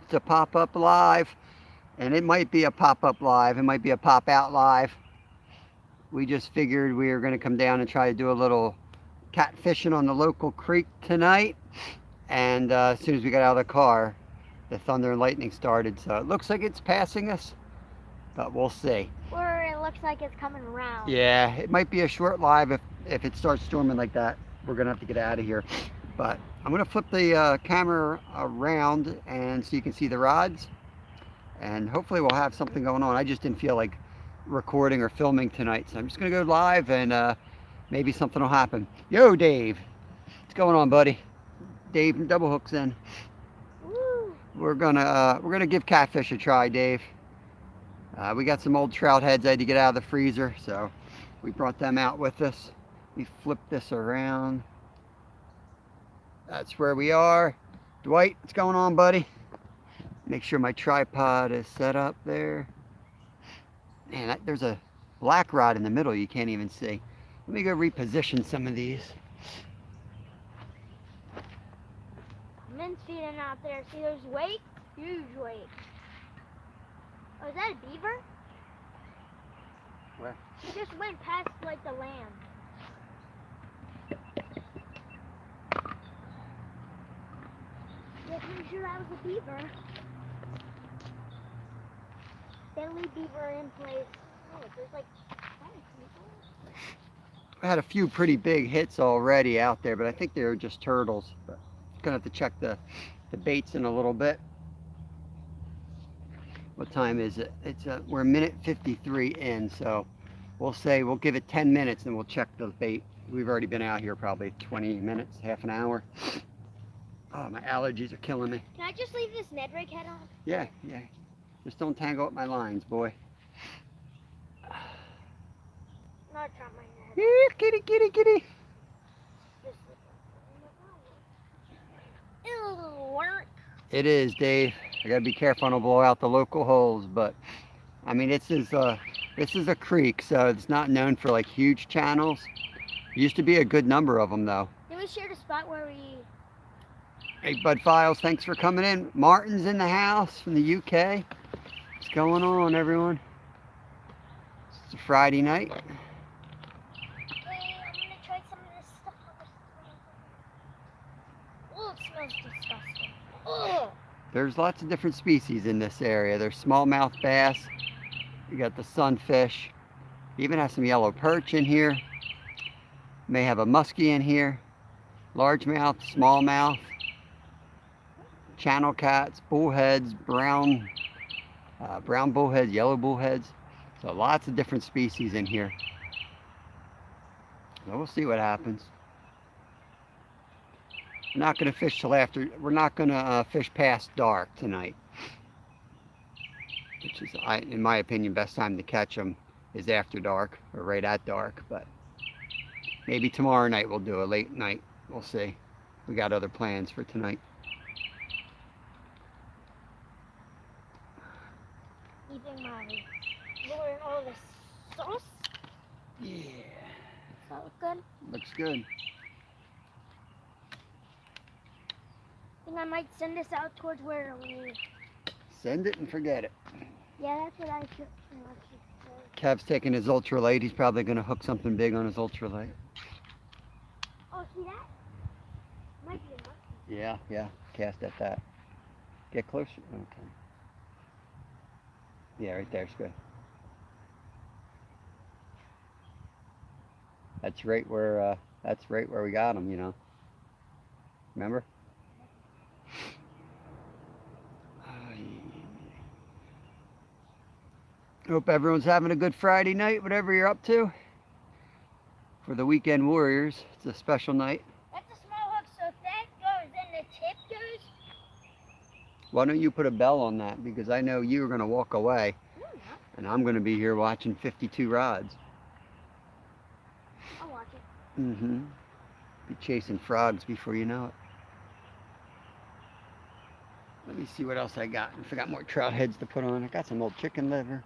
It's a pop-up live, and it might be a pop-up live. It might be a pop-out live. We just figured we were going to come down and try to do a little catfishing on the local creek tonight. And as soon as we got out of the car, the thunder and lightning started. So it looks like it's passing us, but we'll see. Or it looks like it's coming around. Yeah, it might be a short live if it starts storming like that. We're going to have to get out of here. But I'm going to flip the camera around and so you can see the rods. And hopefully we'll have something going on. I just didn't feel like recording or filming tonight. So I'm just going to go live and maybe something will happen. Yo, Dave. What's going on, buddy? Dave from Double Hooks in. Woo. We're gonna give catfish a try, Dave. We got some old trout heads I had to get out of the freezer, so we brought them out with us. We flipped this around. That's where we are. Dwight, what's going on, buddy? Make sure my tripod is set up there. Man, there's a black rod in the middle you can't even see. Let me go reposition some of these. Min's feeding out there. See, there's weight, huge weight. Oh, is that a beaver? Where? He just went past like the land. Yeah, pretty sure that was a beaver. Deadly beaver in place. Oh, there's like I had a few pretty big hits already out there, but I think they were just turtles. But gonna have to check the baits in a little bit. What time is it? We're a minute 53 in, so we'll give it 10 minutes and we'll check the bait. We've already been out here probably 20 minutes, half an hour. Oh, my allergies are killing me. Can I just leave this Ned rig head on? Yeah. Just don't tangle up my lines, boy. Not drop my head. Yeah, kitty. It'll work. It is, Dave. I gotta be careful I don't blow out the local holes, but I mean this is a creek, so it's not known for like huge channels. Used to be a good number of them though. Then we shared a spot where we. Hey, Bud Files, thanks for coming in. Martin's in the house from the UK. What's going on, everyone? It's a Friday night. Wait, I'm gonna try some of this stuff on this. Oh, it smells disgusting. Oh. There's lots of different species in this area. There's smallmouth bass. You got the sunfish. You even have some yellow perch in here. May have a muskie in here. Largemouth, smallmouth, channel cats, bullheads, brown bullheads, yellow bullheads. So lots of different species in here. So we'll see what happens. We're not going to fish till after. We're not going to fish past dark tonight, which is, in my opinion, best time to catch them is after dark or right at dark. But maybe tomorrow night we'll do a late night. We'll see. We got other plans for tonight. Eating my lure and all this sauce. Yeah. Does that look good? Looks good. I think I might send this out towards where we. Send it and forget it. Yeah, that's what I should. Kev's taking his ultralight. He's probably going to hook something big on his ultralight. Oh, see that? Might be enough. Yeah. Cast at that. Get closer. Okay. Yeah, right there's good. That's right where we got him, you know. Remember? Hope everyone's having a good Friday night, whatever you're up to. For the Weekend Warriors, it's a special night. That's a small hook, so if that goes and the tip goes. Why don't you put a bell on that? Because I know you're going to walk away. No, And I'm going to be here watching 52 rods. I'll watch it. Mm-hmm. Be chasing frogs before you know it. Let me see what else I got. If I got more trout heads to put on. I got some old chicken liver.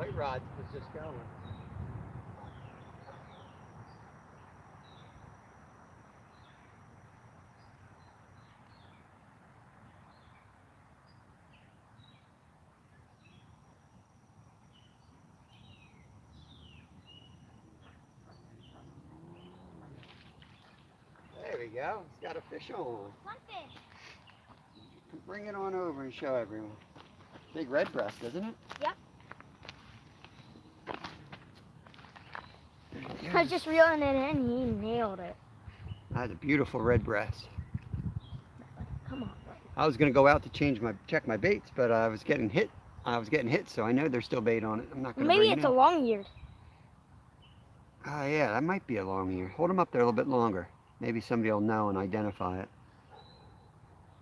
white rod was just going. There we go. It's got a fish on. Sunfish. Bring it on over and show everyone. Big red breast, isn't it? Yep. Yeah. I was just reeling it in and he nailed it. That's a beautiful red breast. Come on, buddy. I was gonna go out to check my baits, but I was getting hit. So I know there's still bait on it. I'm not gonna Maybe bring it it's a in. long-eared. Oh yeah, that might be a long ear. Hold them up there a little bit longer. Maybe somebody will know and identify it.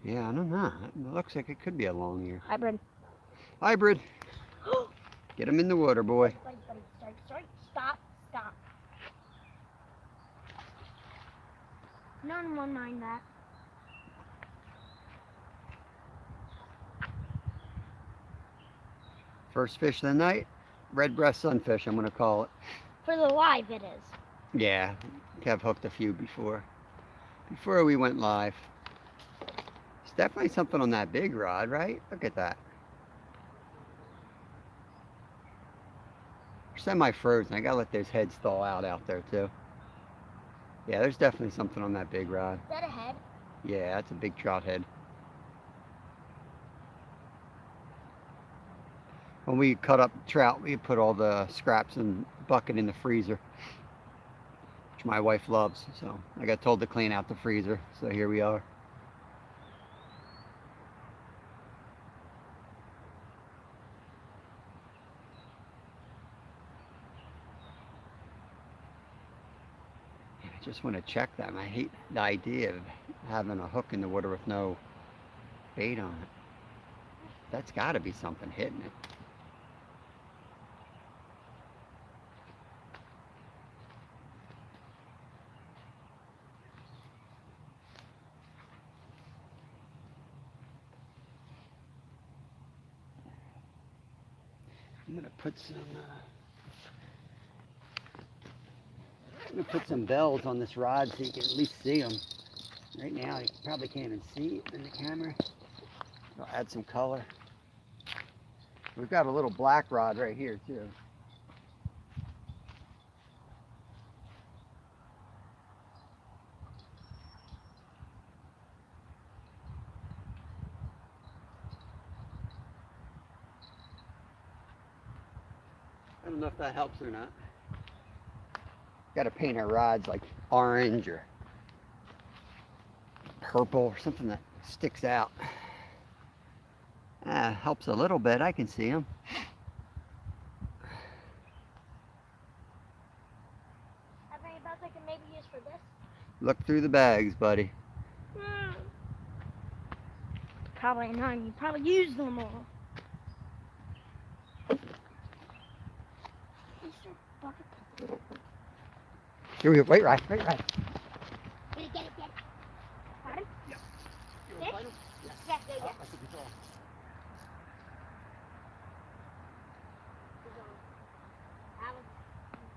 Yeah, I don't know. It looks like it could be a long ear. Hybrid. Hybrid. Get them in the water, boy. Buddy, sorry. Stop. None will mind that. First fish of the night. Red breast sunfish, I'm going to call it. For the live, it is. Yeah, Kev hooked a few before we went live. It's definitely something on that big rod, right? Look at that. They're semi-frozen. I gotta let those heads thaw out there too. Yeah, there's definitely something on that big rod. Is that a head? Yeah, that's a big trout head. When we cut up trout, we put all the scraps in a bucket in the freezer, which my wife loves. So I got told to clean out the freezer. So here we are. I just want to check them. I hate the idea of having a hook in the water with no bait on it. That's got to be something hitting it. I'm gonna put some bells on this rod so you can at least see them. Right now, you probably can't even see it in the camera. I'll add some color. We've got a little black rod right here too. I don't know if that helps or not. Got to paint our rods like orange or purple or something that sticks out. Helps a little bit. I can see them. Have any bells I can maybe use for this? Look through the bags, buddy. Probably none. You probably used them all. Here we go. Wait, right. Get it. Got him? Yeah. You Fish? want to find him? Yeah. I think it's all.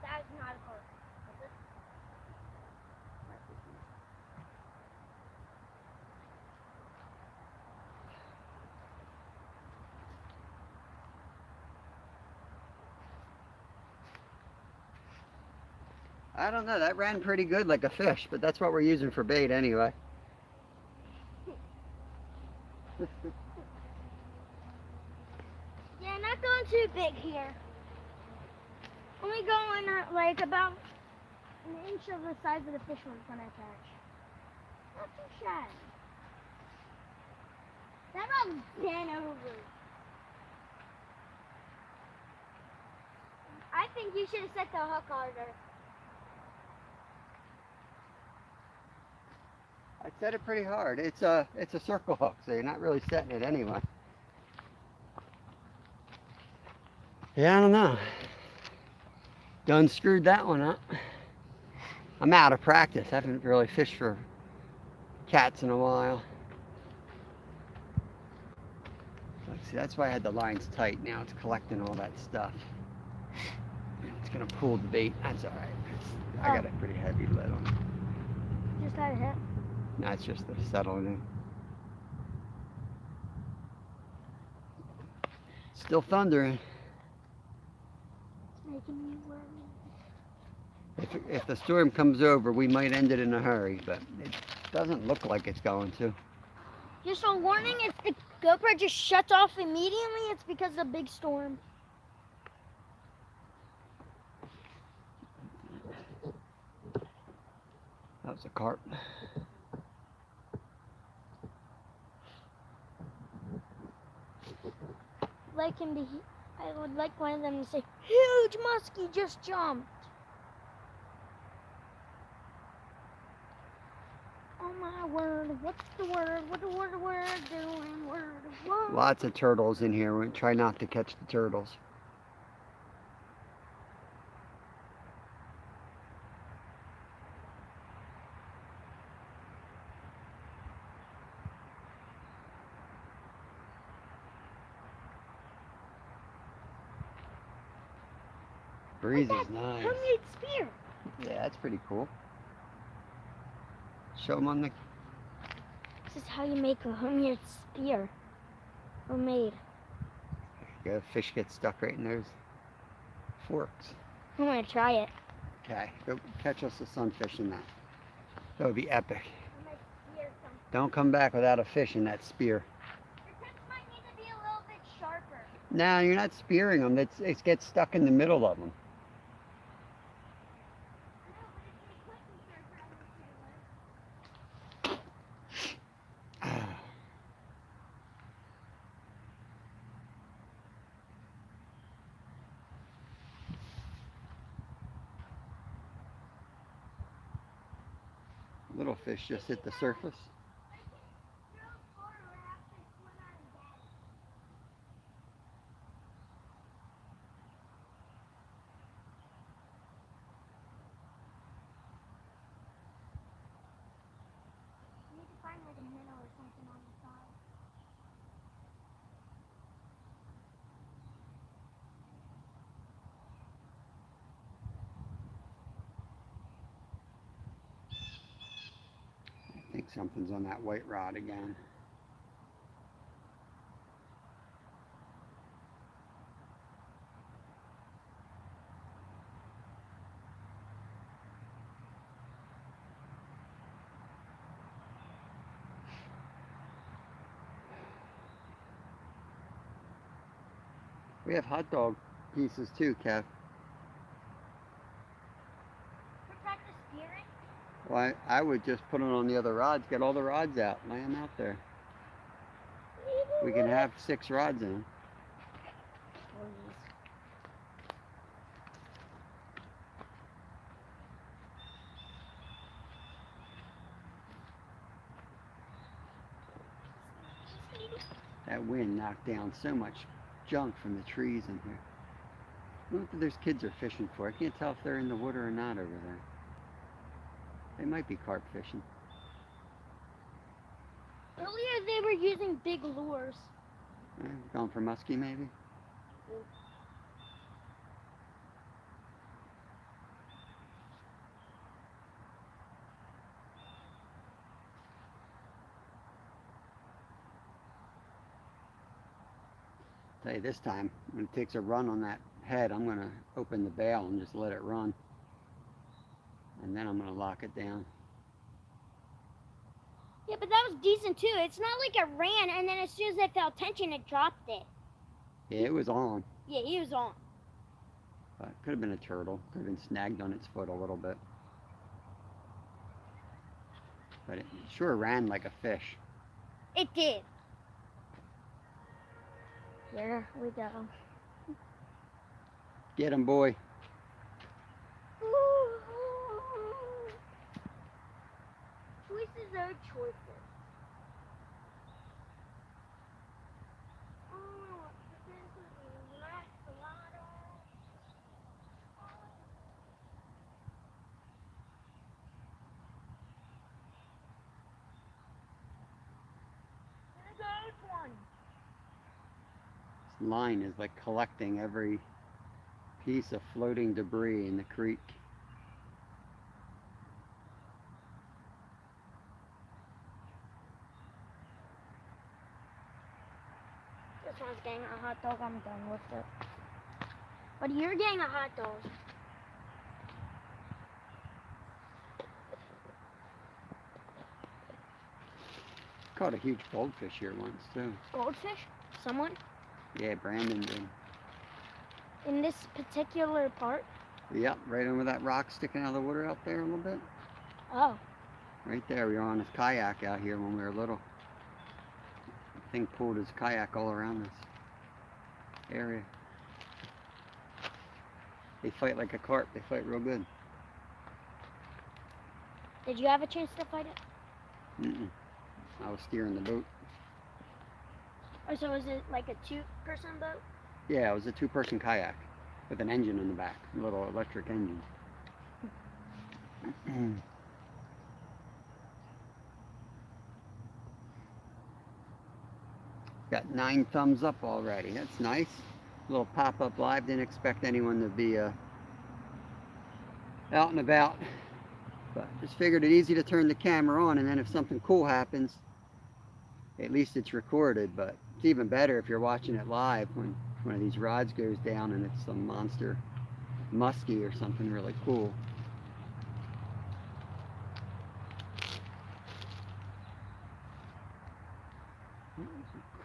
That was not a hook. Was it? I don't know. That ran pretty good like a fish, but that's what we're using for bait anyway. Yeah, not going too big here. Only going like about an inch of the size of the fish one's gonna catch. Not too shy. That rod's bent over. I think you should have set the hook harder. I set it pretty hard. It's a circle hook, so you're not really setting it anyway. Yeah, I don't know. Done screwed that one up. I'm out of practice. I haven't really fished for cats in a while. Let's see, that's why I had the lines tight. Now it's collecting all that stuff. It's gonna pull the bait. That's all right. I got a pretty heavy lead on it. Just had a hit. No, it's just the settling in. Still thundering. It's making me worry. If the storm comes over, we might end it in a hurry, but it doesn't look like it's going to. Just a warning, if the GoPro just shuts off immediately, it's because of a big storm. That was a carp. Like him to, I would like one of them to say, huge muskie just jumped. Oh my word, what's the word? What the word doing? Word. Lots of turtles in here. We try not to catch the turtles. Breeze is nice. Homemade spear. Yeah, that's pretty cool. Show them on the... This is how you make a homemade spear. Homemade. Yeah, fish get stuck right in those forks. I'm gonna try it. Okay, go catch us a sunfish in that. That would be epic. Don't come back without a fish in that spear. The tips might need to be a little bit sharper. No, you're not spearing them. It gets stuck in the middle of them. Little fish just hit the surface. You need to find like a minnow or something on the side. I think something's on that white rod again. We have hot dog pieces too, Kev. Protect the steering? Well, I would just put them on the other rods, get all the rods out, lay them out there. We can have 6 rods in them. That wind knocked down so much junk from the trees in here. I wonder what those kids are fishing for. I can't tell if they're in the water or not over there. They might be carp fishing. Earlier they were using big lures. Going for muskie maybe? Tell you this time, when it takes a run on that head, I'm going to open the bail and just let it run. And then I'm going to lock it down. Yeah, but that was decent too. It's not like it ran and then as soon as it felt tension, it dropped it. Yeah, it was on. Yeah, he was on. But it could have been a turtle. Could have been snagged on its foot a little bit. But it sure ran like a fish. It did. Here we go. Get him, boy. Choices are choices. This line is like collecting every piece of floating debris in the creek. This one's getting a hot dog. I'm done with it. But you're getting a hot dog. Caught a huge goldfish here once too. Goldfish? Someone? Yeah, Brandon did. In this particular part? Yep, right over that rock sticking out of the water out there a little bit. Oh. Right there, we were on his kayak out here when we were little. The thing pulled his kayak all around this area. They fight like a carp. They fight real good. Did you have a chance to fight it? Mm-mm. I was steering the boat. Oh, so was it like a two-person boat? Yeah, it was a two-person kayak with an engine in the back, a little electric engine. Got 9 thumbs up already. That's nice. Little pop-up live. Didn't expect anyone to be out and about, but just figured it easy to turn the camera on, and then if something cool happens, at least it's recorded. But it's even better if you're watching it live when one of these rods goes down and it's some monster muskie or something really cool.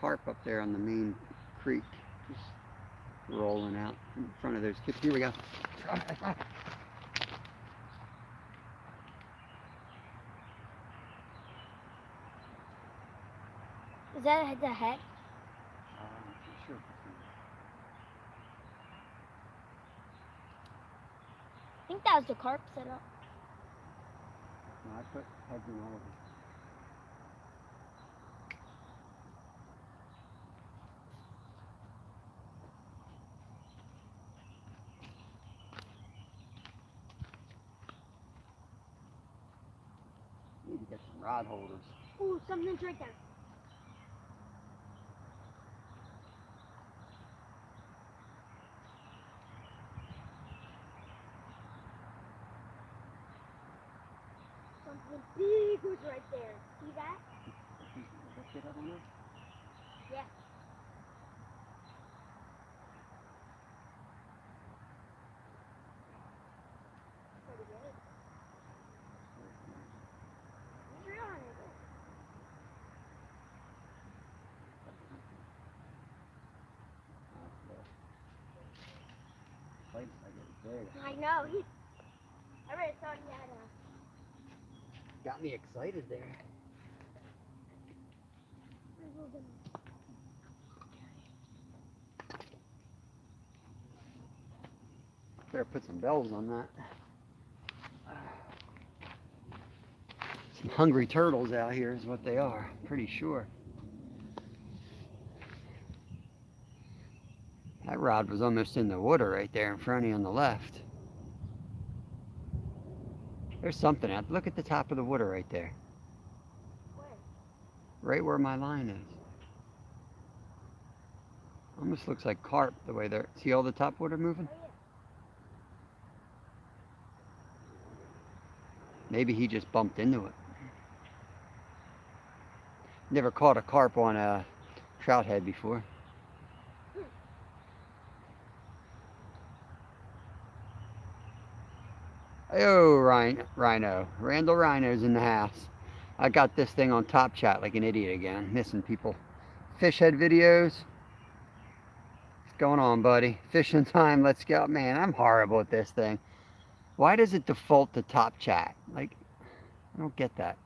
Carp up there on the main creek, just rolling out in front of those kids. Here we go. Is that the head? Sure. I think that was the carp set up. No, I put heads in all of them. Need to get some rod holders. Ooh, something's right there. Something big was right there. See that? Yeah. Pretty good. What's on it? I know. I already thought he had a. Got me excited there. Better put some bells on that. Some hungry turtles out here is what they are, pretty sure. That rod was almost in the water right there in front of you on the left. There's something out. Look at the top of the water right there. Where? Right where my line is. Almost looks like carp the way they're. See all the top water moving? Oh, yeah. Maybe he just bumped into it. Never caught a carp on a trout head before. Oh, Rhino. Randall Rhino's in the house. I got this thing on Top Chat like an idiot again. Missing people. Fish head videos. What's going on, buddy? Fishing time. Let's go. Man, I'm horrible at this thing. Why does it default to Top Chat? Like, I don't get that.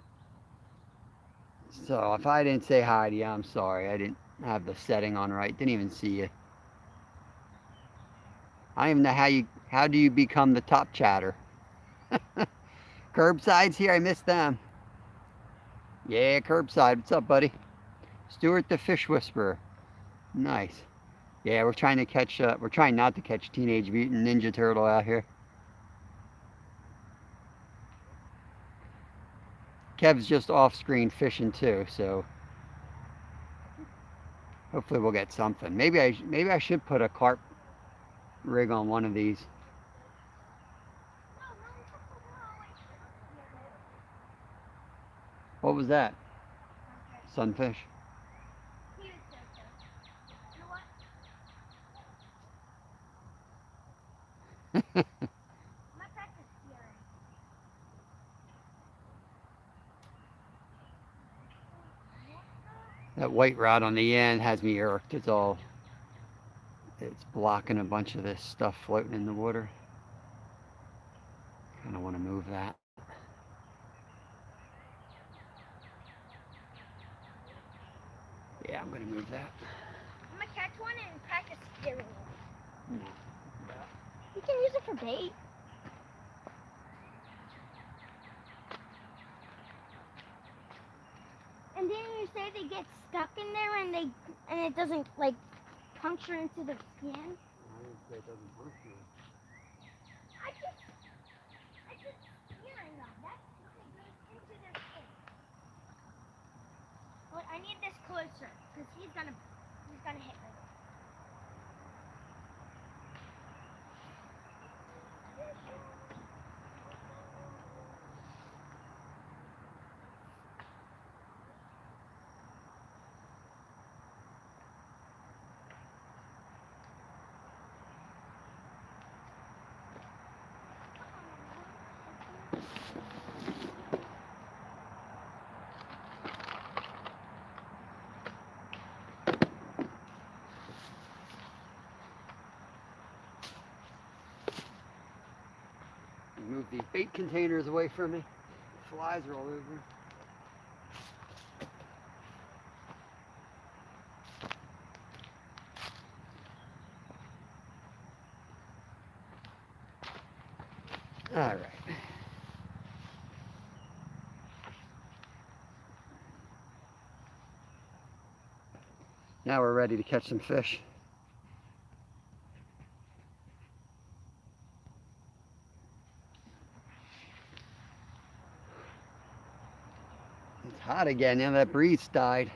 So, if I didn't say hi to you, I'm sorry. I didn't have the setting on right. Didn't even see you. I don't even know how do you become the top chatter? Curbside's here. I missed them. Yeah, Curbside. What's up, buddy? Stuart the Fish Whisperer. Nice. Yeah, we're trying not to catch Teenage Mutant Ninja Turtle out here. Kev's just off screen fishing too, so hopefully we'll get something. Maybe I should put a carp rig on one of these. What was that? Sunfish? That white rod on the end has me irked. It's blocking a bunch of this stuff floating in the water. Kind of want to move that. Yeah, I'm going to move that. I'm going to catch one and practice steering it. No. You can use it for bait. And then you say they get stuck in there and it doesn't like puncture into their skin. I didn't say it doesn't puncture. I just steering them. That's when it goes into their skin. Well, I need this closer because he's gonna hit me. Move these bait containers away from me. Flies are all over. All right. Now we're ready to catch some fish. It's hot again. Now that breeze died.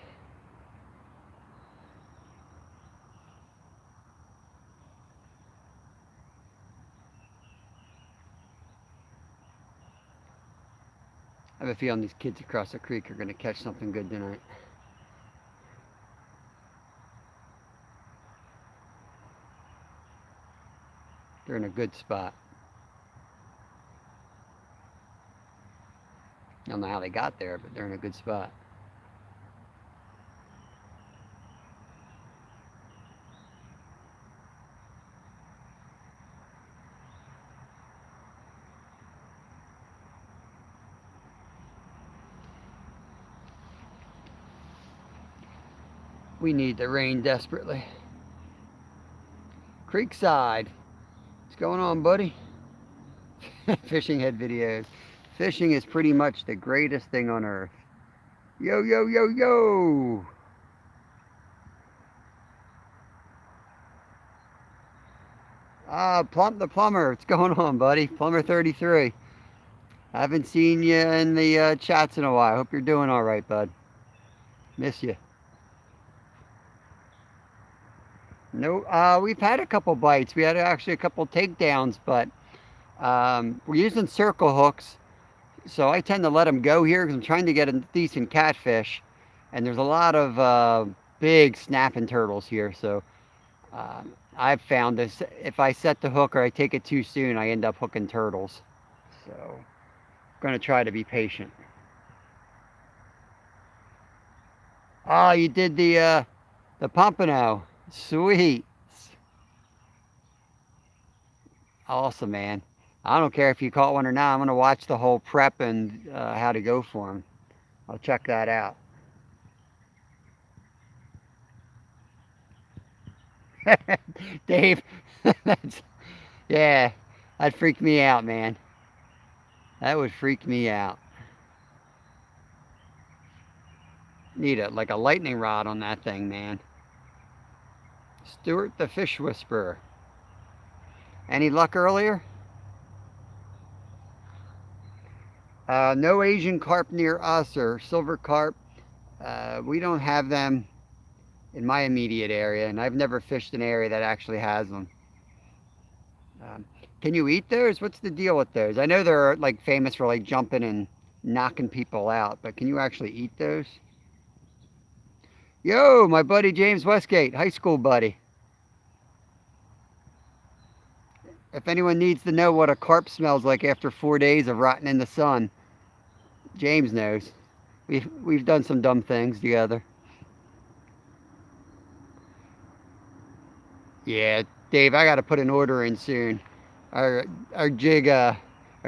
I have a feeling these kids across the creek are going to catch something good tonight. They're in a good spot. I don't know how they got there, but they're in a good spot. We need the rain desperately. Creekside. What's going on, buddy? Fishing head videos. Fishing is pretty much the greatest thing on earth. Yo, yo, yo, yo! The plumber. What's going on, buddy? Plumber 33. I haven't seen you in the chats in a while. Hope you're doing all right, bud. Miss you. No, we've had a couple bites. We had actually a couple takedowns, but we're using circle hooks, so I tend to let them go here because I'm trying to get a decent catfish, and there's a lot of big snapping turtles here. So I've found this: if I set the hook or I take it too soon, I end up hooking turtles. So I'm gonna try to be patient. Oh, you did the pompano. Sweet. Awesome, man. I don't care if you caught one or not. I'm going to watch the whole prep and how to go for them. I'll check that out. Dave, yeah, that freaked me out, man. That would freak me out. Need like a lightning rod on that thing, man. Stuart the Fish Whisperer. Any luck earlier? No Asian carp near us or silver carp. We don't have them in my immediate area, and I've never fished an area that actually has them. Um, can you eat those? What's the deal with those? I know they're like famous for like jumping and knocking people out, but can you actually eat those? Yo, my buddy James Westgate, high school buddy. If anyone needs to know what a carp smells like after 4 days of rotting in the sun, James knows. We've done some dumb things together. Yeah, Dave, I got to put an order in soon. Our our jig our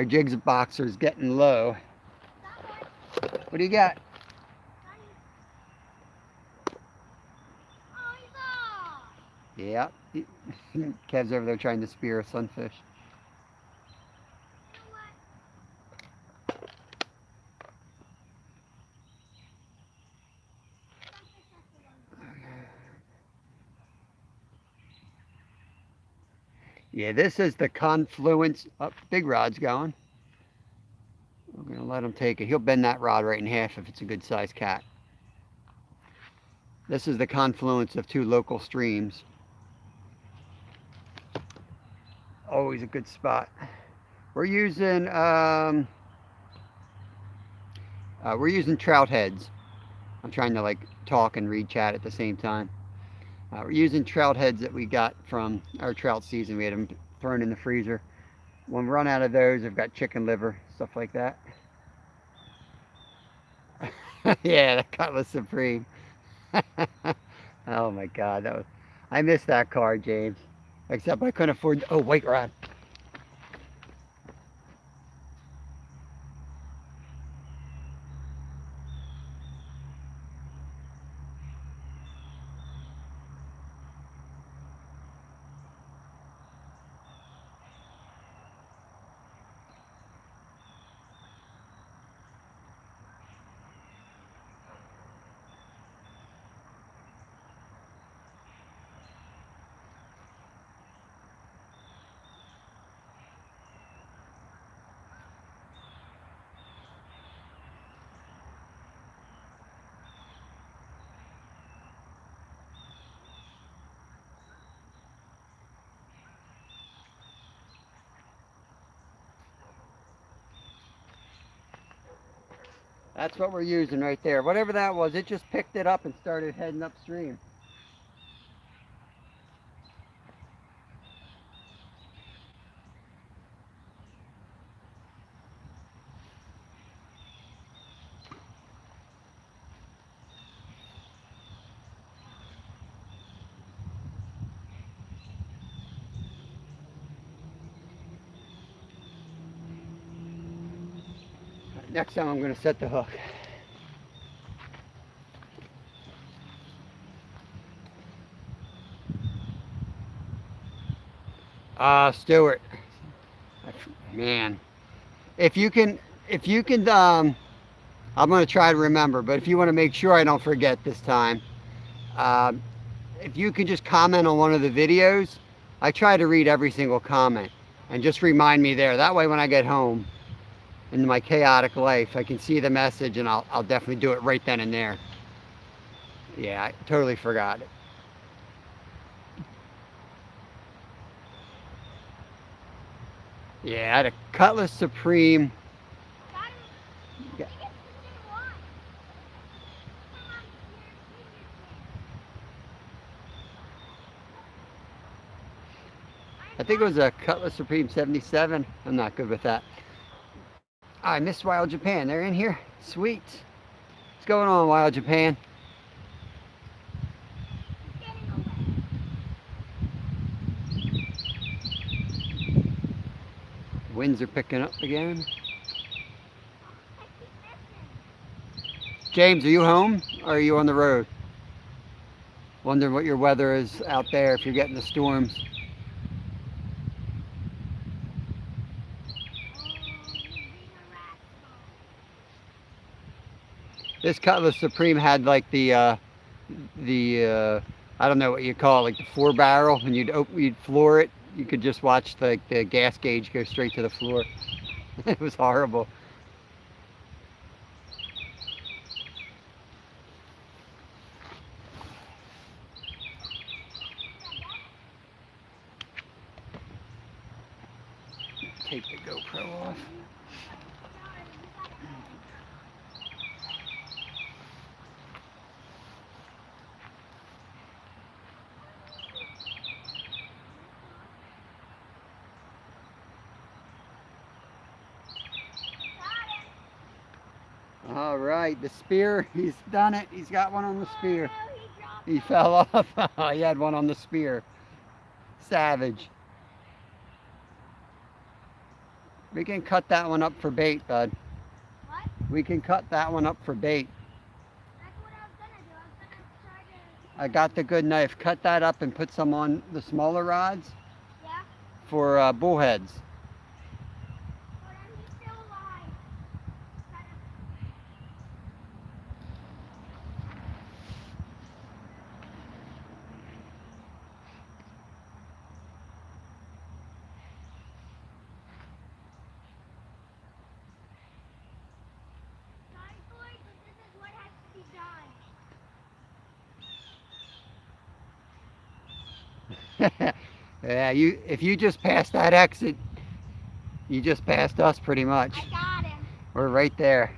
jigs boxer's getting low. What do you got? Oh, he's off. Yeah, Kev's over there trying to spear a sunfish. You know what? Sunfish has to run. Yeah, this is the confluence. Oh, big rod's going. We're gonna let him take it. He'll bend that rod right in half if it's a good sized cat. This is the confluence of two local streams. Always a good spot. We're using trout heads. I'm trying to like talk and read chat at the same time. We're using trout heads that we got from our trout season. We had them thrown in the freezer. When we run out of those, I've got chicken liver, stuff like that. Yeah, the Cutlass Supreme. Oh my God, I missed that car, James. Except I couldn't afford. Oh, wait, Rod. That's what we're using right there. Whatever that was, it just picked it up and started heading upstream. Next time I'm going to set the hook. Stuart, man, if you can, I'm going to try to remember, but if you want to make sure I don't forget this time, um, if you can just comment on one of the videos, I try to read every single comment and just remind me there. That way when I get home in my chaotic life, I can see the message and I'll definitely do it right then and there. Yeah, I totally forgot it. Yeah, I had a Cutlass Supreme. Yeah. I think it was a Cutlass Supreme 77. I'm not good with that. I missed Wild Japan. They're in here. Sweet. What's going on, Wild Japan? Winds are picking up again. James, are you home or are you on the road? Wondering what your weather is out there if you're getting the storms. This Cutlass Supreme had like the I don't know what you call it, like the 4 barrel, and you'd floor it. You could just watch the gas gauge go straight to the floor. It was horrible. take the GoPro off. All right, the spear, he's done it. He's got one on the spear. He fell off. He had one on the spear. Savage. We can cut that one up for bait, bud. What? We can cut that one up for bait. That's what I was gonna do. I was gonna try to... I got the good knife. Cut that up and put some on the smaller rods. Yeah? For bullheads. But he's still alive. Sorry, boys, but this is what has to be done. Yeah, if you just passed that exit, you just passed us pretty much. I got him. We're right there.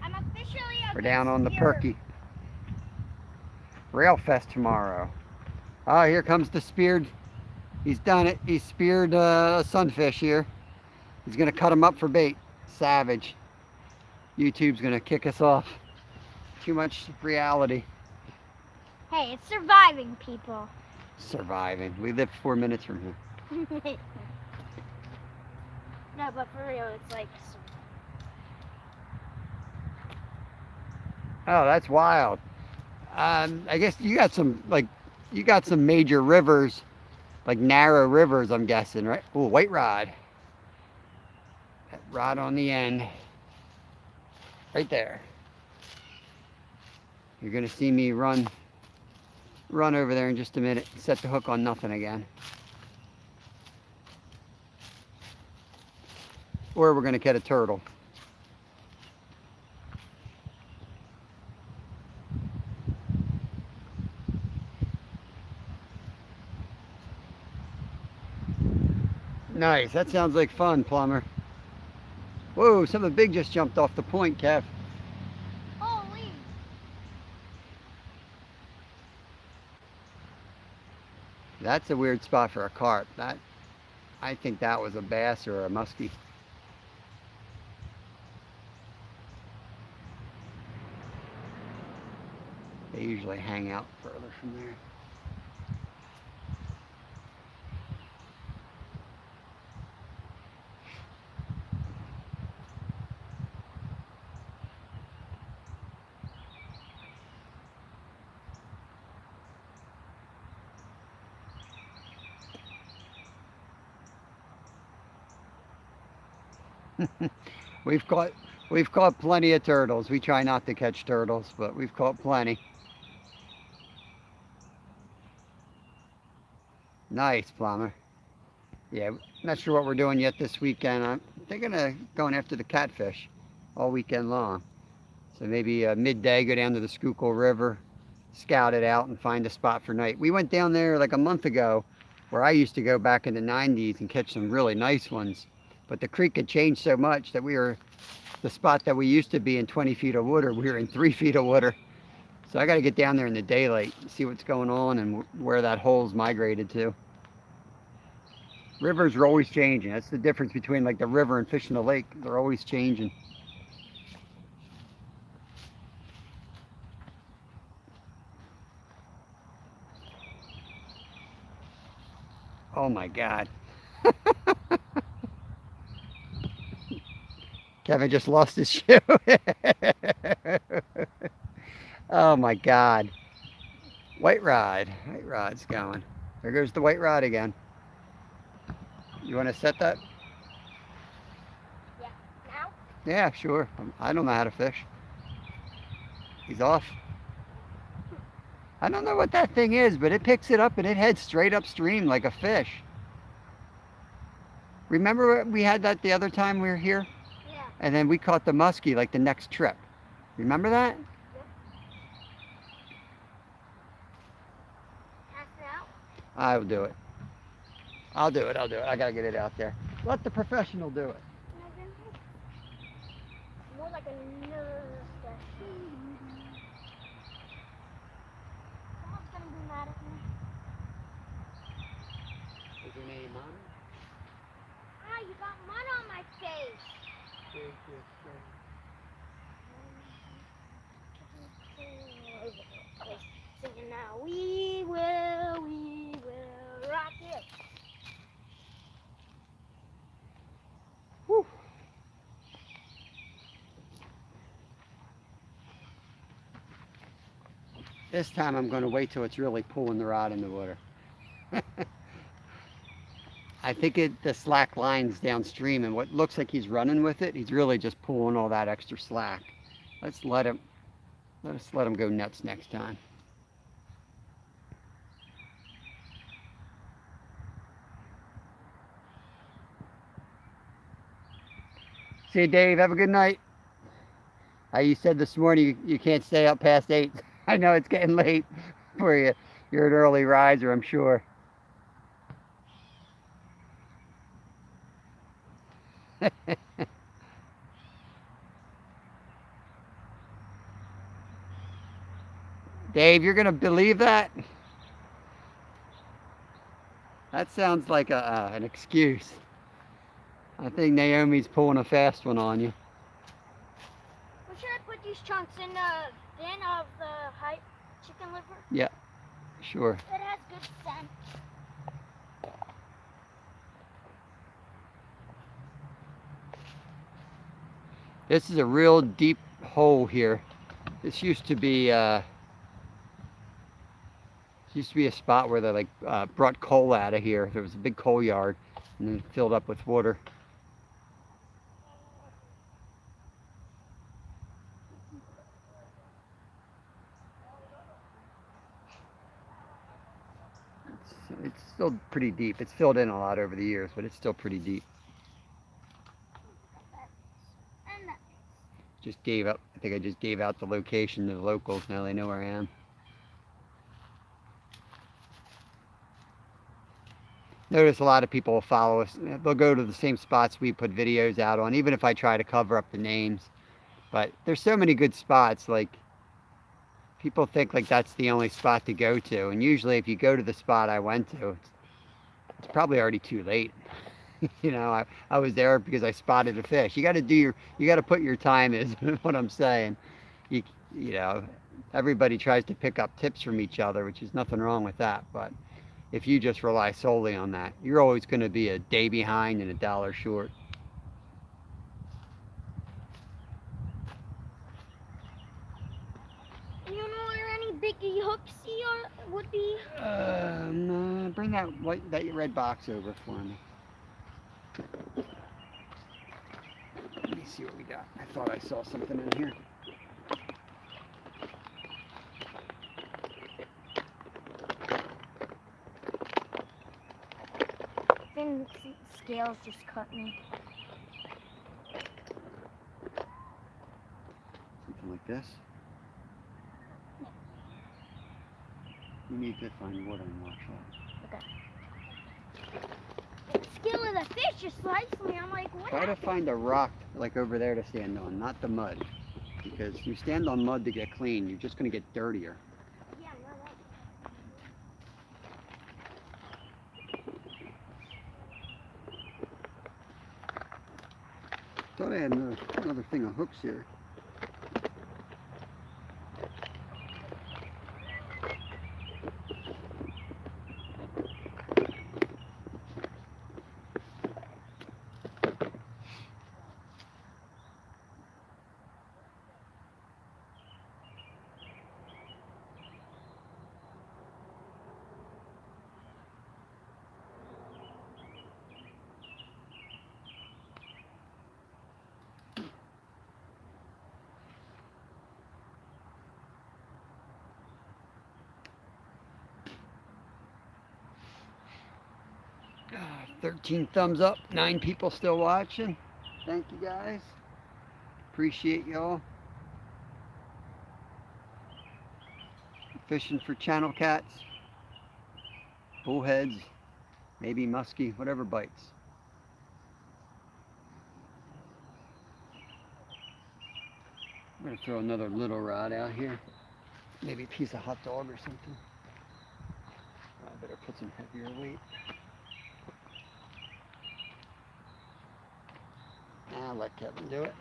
I'm officially a We're good down on the spearer. Perky. Rail Fest tomorrow. Oh, here comes the speared. He's done it. He speared a sunfish here. He's gonna cut him up for bait. Savage. YouTube's gonna kick us off. Too much reality. Hey, it's surviving, people. Surviving. We live 4 minutes from here. No, but for real, it's like... Oh, that's wild. I guess you got some major rivers, like narrow rivers, I'm guessing, right? Oh, white rod. That rod on the end. Right there. You're gonna see me run over there in just a minute. Set the hook on nothing again. Or we're gonna get a turtle. Nice, that sounds like fun, Plumber. Whoa, something big just jumped off the point, Kev. Holy! That's a weird spot for a carp. I think that was a bass or a muskie. They usually hang out further from there. We've caught plenty of turtles. We try not to catch turtles, but we've caught plenty. Nice, Plumber. Yeah, not sure what we're doing yet this weekend. I'm thinking of going after the catfish all weekend long. So maybe midday, go down to the Schuylkill River, scout it out, and find a spot for night. We went down there like a month ago, where I used to go back in the 90s and catch some really nice ones. But the creek had changed so much that the spot that we used to be in 20 feet of water, we were in 3 feet of water. So I got to get down there in the daylight and see what's going on and where that hole's migrated to. Rivers are always changing. That's the difference between like the river and fishing the lake. They're always changing. Oh my God. Kevin just lost his shoe. Oh my God. White rod's going. There goes the white rod again. You want to set that? Yeah. Now? Yeah, sure. I don't know how to fish. He's off. I don't know what that thing is, but it picks it up and it heads straight upstream like a fish. Remember we had that the other time we were here? Yeah. And then we caught the muskie like the next trip. Remember that? Yep. Pass it out? I'll do it. I'll do it. I'll do it. I gotta get it out there. Let the professional do it. More like a nerve session. Someone's gonna be mad at me. Is your name on it? Ah, you got mud on my face. Singing now, we will rock it. Whew. This time I'm going to wait till it's really pulling the rod in the water. I think the slack line's downstream, and what looks like he's running with it, he's really just pulling all that extra slack. Let's let him go nuts next time. See you, Dave. Have a good night. You said this morning you can't stay up past 8. I know it's getting late for you. You're an early riser, I'm sure. Dave, you're gonna believe that? That sounds like an excuse. I think Naomi's pulling a fast one on you. Well, should I put these chunks in the bin of the hype chicken liver? Yeah, sure. It has good scent. This is a real deep hole here. This used to be a spot where they brought coal out of here. There was a big coal yard, and then filled up with water. It's still pretty deep. It's filled in a lot over the years, but it's still pretty deep. Just gave up. I think I just gave out the location to the locals. Now they know where I am. Notice a lot of people will follow us. They'll go to the same spots we put videos out on, even if I try to cover up the names. But there's so many good spots. Like, people think like that's the only spot to go to, and usually if you go to the spot I went to, it's probably already too late. You know, I was there because I spotted a fish. You got to put your time in, is what I'm saying. You know, everybody tries to pick up tips from each other, which is nothing wrong with that. But if you just rely solely on that, you're always going to be a day behind and $1 short. You know where any biggie hooks would be? Bring that red box over for me. Let me see what we got. I thought I saw something in here. Thin scales just cut me. Something like this. You need to find water and wash off. Okay. The scale of the fish just sliced me. I'm like, what? Try to find a rock like over there to stand on, not the mud. Because you stand on mud to get clean, you're just going to get dirtier. Yeah, I know that. Thought I had another thing of hooks here. Ah, 13 thumbs up, 9 people still watching. Thank you guys. Appreciate y'all. Fishing for channel cats, bullheads, Maybe musky, whatever bites. I'm going to throw another little rod out here. Maybe a piece of hot dog or something. I better put some heavier weight. I'll let Kevin do it.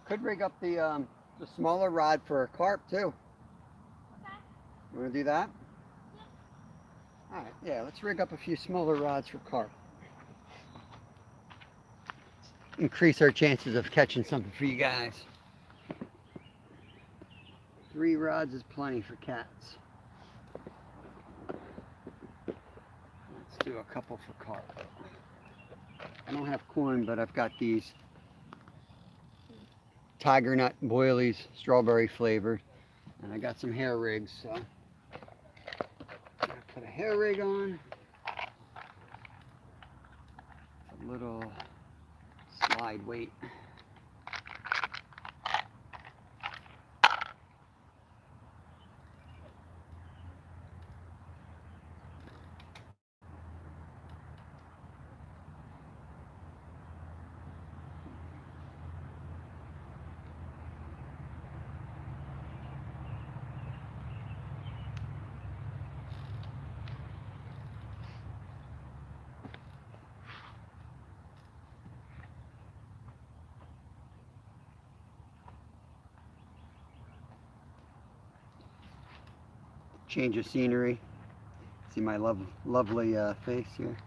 Could rig up the smaller rod for a carp too. Okay. You want to do that? All right, yeah, let's rig up a few smaller rods for carp. Increase our chances of catching something for you guys. 3 rods is plenty for cats. Let's do a couple for carp. I don't have corn, but I've got these tiger nut boilies, strawberry flavored, and I got some hair rigs, so I'm gonna put a hair rig on. A little slide weight. Change of scenery. See my lovely face here.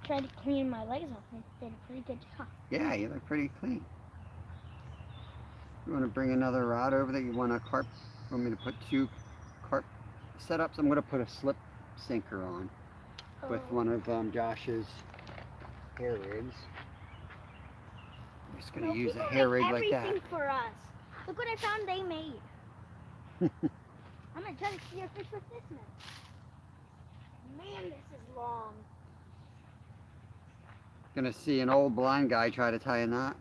Tried to clean my legs off and did a pretty good job. Yeah, you look pretty clean. You want to bring another rod over that you want a carp? Want me to put 2 carp setups? I'm going to put a slip sinker on with one of Josh's hair rigs. I'm just going to use a hair rig like that. Everything for us. Look what I found they made. I'm going to try to spear fish with this one. Man, this is long. Gonna see an old blind guy try to tie a knot.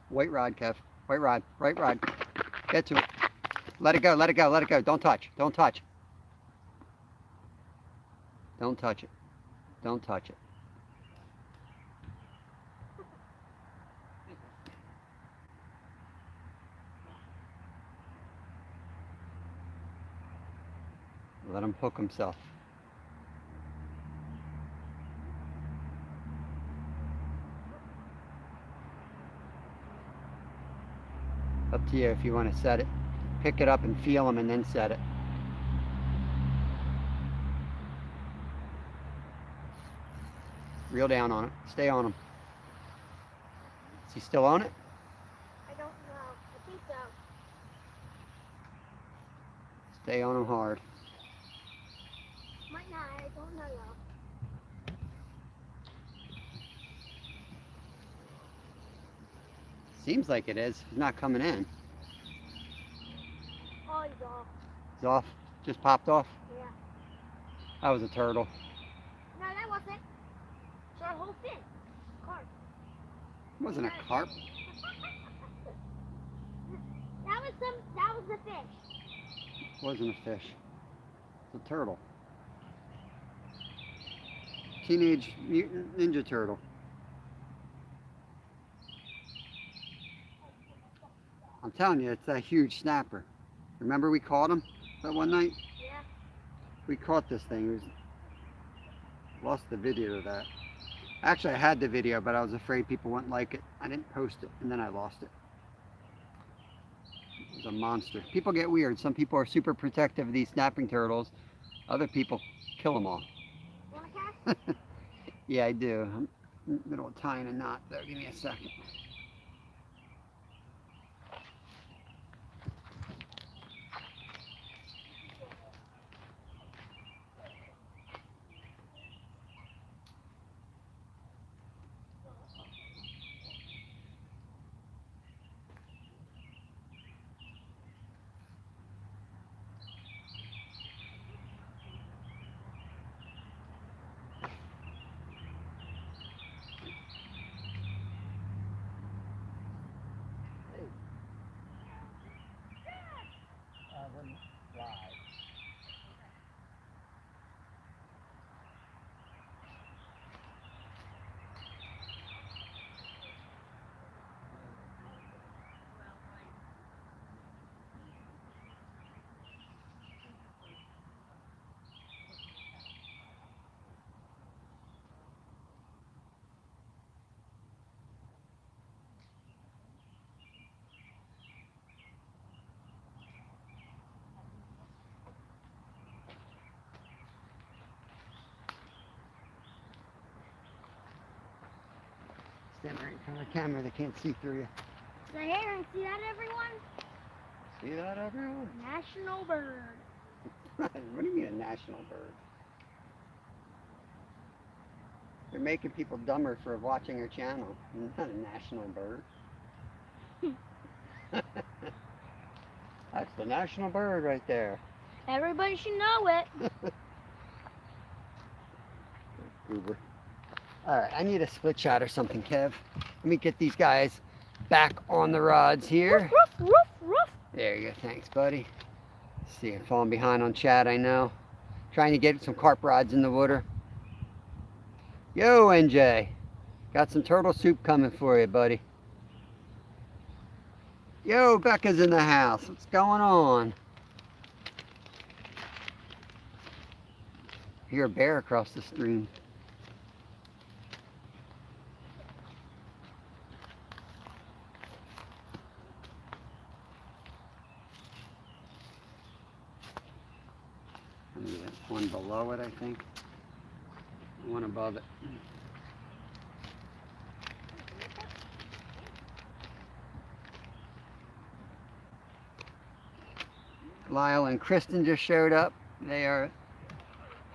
White rod, Kev. White rod. Right rod. Get to it. Let it go. Let it go. Let it go. Don't touch. Don't touch. Don't touch it. Don't touch it. Let him hook himself. Up to you if you want to set it. Pick it up and feel them and then set it. Reel down on it. Stay on him. Is he still on it? I don't know. I think so. Stay on him hard. Might not. I don't know though. Seems like it is. He's not coming in. Oh, he's off. He's off. Just popped off. Yeah. That was a turtle. No, that wasn't. It's our whole fin. Carp. It wasn't a carp. That was the fish. It wasn't a fish. It's a turtle. Teenage Mutant Ninja Turtle. I'm telling you, it's that huge snapper. Remember we caught him that one night? Yeah. We caught this thing. Lost the video of that. Actually, I had the video, but I was afraid people wouldn't like it. I didn't post it, and then I lost it. It was a monster. People get weird. Some people are super protective of these snapping turtles. Other people kill them all. Want to cast? Yeah, I do. I'm in the middle of tying a knot, though. Give me a second. Stand right in front of the camera, they can't see through you. The heron, see that, everyone? See that, everyone? National bird. What do you mean a national bird? They're making people dumber for watching our channel. Not a national bird. That's the national bird right there. Everybody should know it. Goober. Alright, I need a split shot or something, Kev. Let me get these guys back on the rods here. Woof, woof, woof, woof. There you go. Thanks, buddy. See, I'm falling behind on chat, I know. Trying to get some carp rods in the water. Yo, NJ. Got some turtle soup coming for you, buddy. Yo, Becca's in the house. What's going on? Hear a bear across the stream. And there's one below it, I think. One above it. Lyle and Kristen just showed up. They are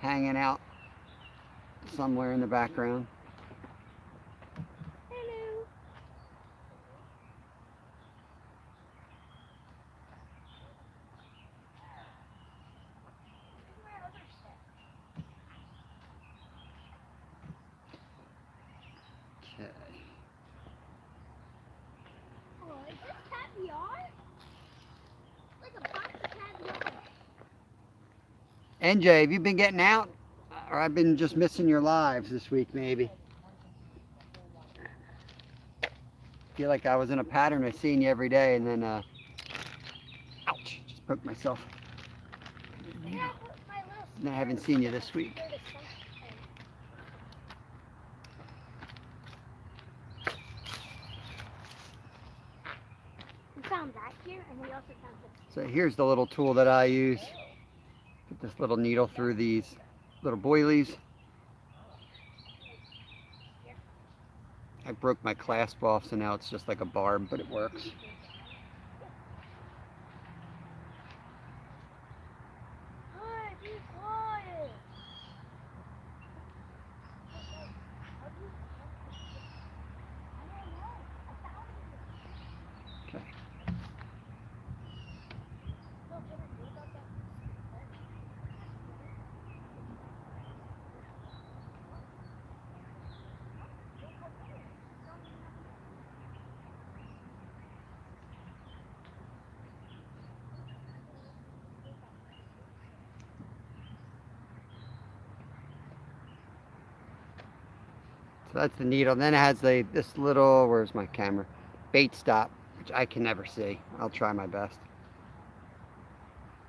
hanging out somewhere in the background. Hello. Okay. Oh, is this caviar? Like a box of caviar. NJ, have you been getting out? Or I've been just missing your lives this week, maybe. Feel like I was in a pattern of seeing you every day, and then, ouch, just poked myself. And I haven't seen you this week. We found that here, and we also found this. So here's the little tool that I use. Put this little needle through these little boilies. I broke my clasp off, so now it's just like a barb, but it works. Hey, be quiet. Okay. So that's the needle. Then it has this little, where's my camera? Bait stop, which I can never see. I'll try my best.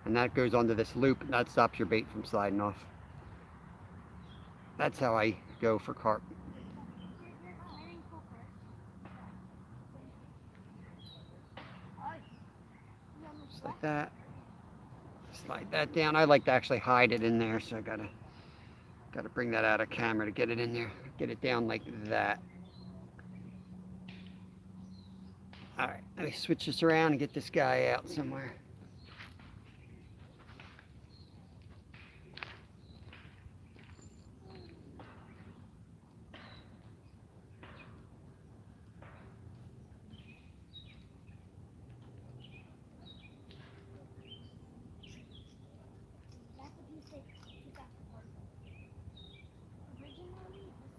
And that goes onto this loop, and that stops your bait from sliding off. That's how I go for carp. Just like that. Slide that down. I like to actually hide it in there, so I gotta bring that out of camera to get it in there. Get it down like that. All right, let me switch this around and get this guy out somewhere. That's what you say. You got the word. Originally, this was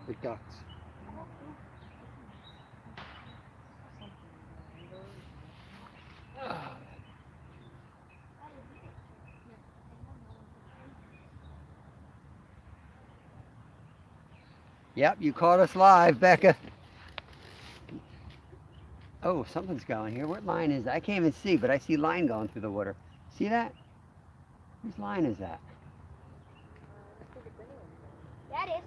The ducks. Yep, you caught us live, Becca. Oh, something's going here. What line is that? I can't even see, but I see line going through the water. See that? Whose line is that? That is.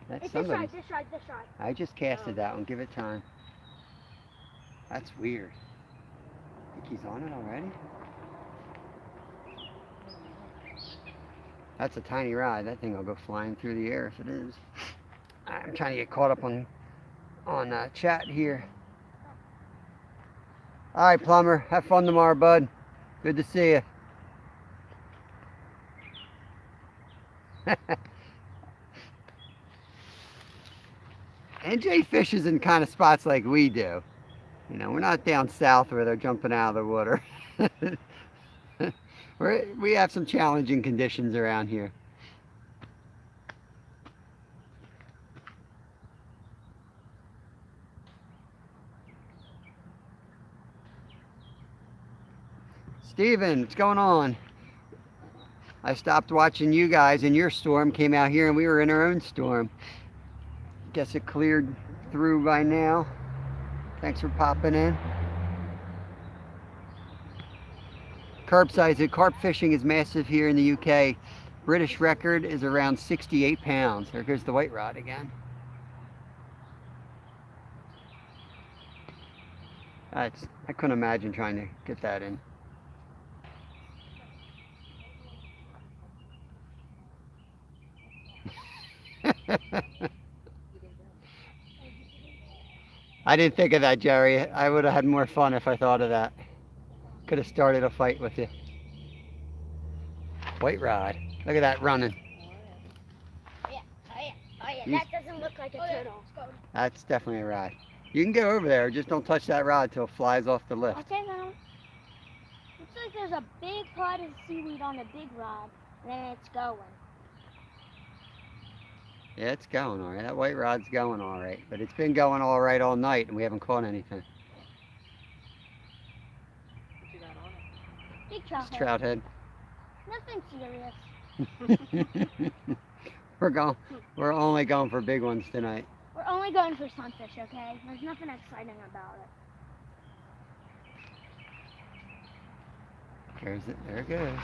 That's It's this somebody's. rod, this rod. I just casted that one. Give it time. That's weird. Think he's on it already? That's a tiny rod. That thing will go flying through the air if it is. I'm trying to get caught up on chat here. All right, Plumber. Have fun tomorrow, bud. Good to see you. NJ fishes in kind of spots like we do. You know, we're not down south where they're jumping out of the water. We have some challenging conditions around here. Steven, what's going on? I stopped watching you guys in your storm, came out here and we were in our own storm. Guess it cleared through by now. Thanks for popping in. Carp size, carp fishing is massive here in the UK. British record is around 68 pounds. There goes the white rod again. I couldn't imagine trying to get that in. I didn't think of that, Jerry. I would have had more fun if I thought of that. Could have started a fight with you. White rod. Look at that running. Oh yeah. That doesn't look like a turtle. That's definitely a rod. You can go over there, just don't touch that rod till it flies off the lift. Okay, now. Looks like there's a big pot of seaweed on a big rod, and then it's going. Yeah, it's going all right. That white rod's going all right, but it's been going all right all night, and we haven't caught anything. What you got on it? Big trout head. Trout head. Nothing serious. We're only going for big ones tonight. We're only going for sunfish, okay? There's nothing exciting about it. There it goes.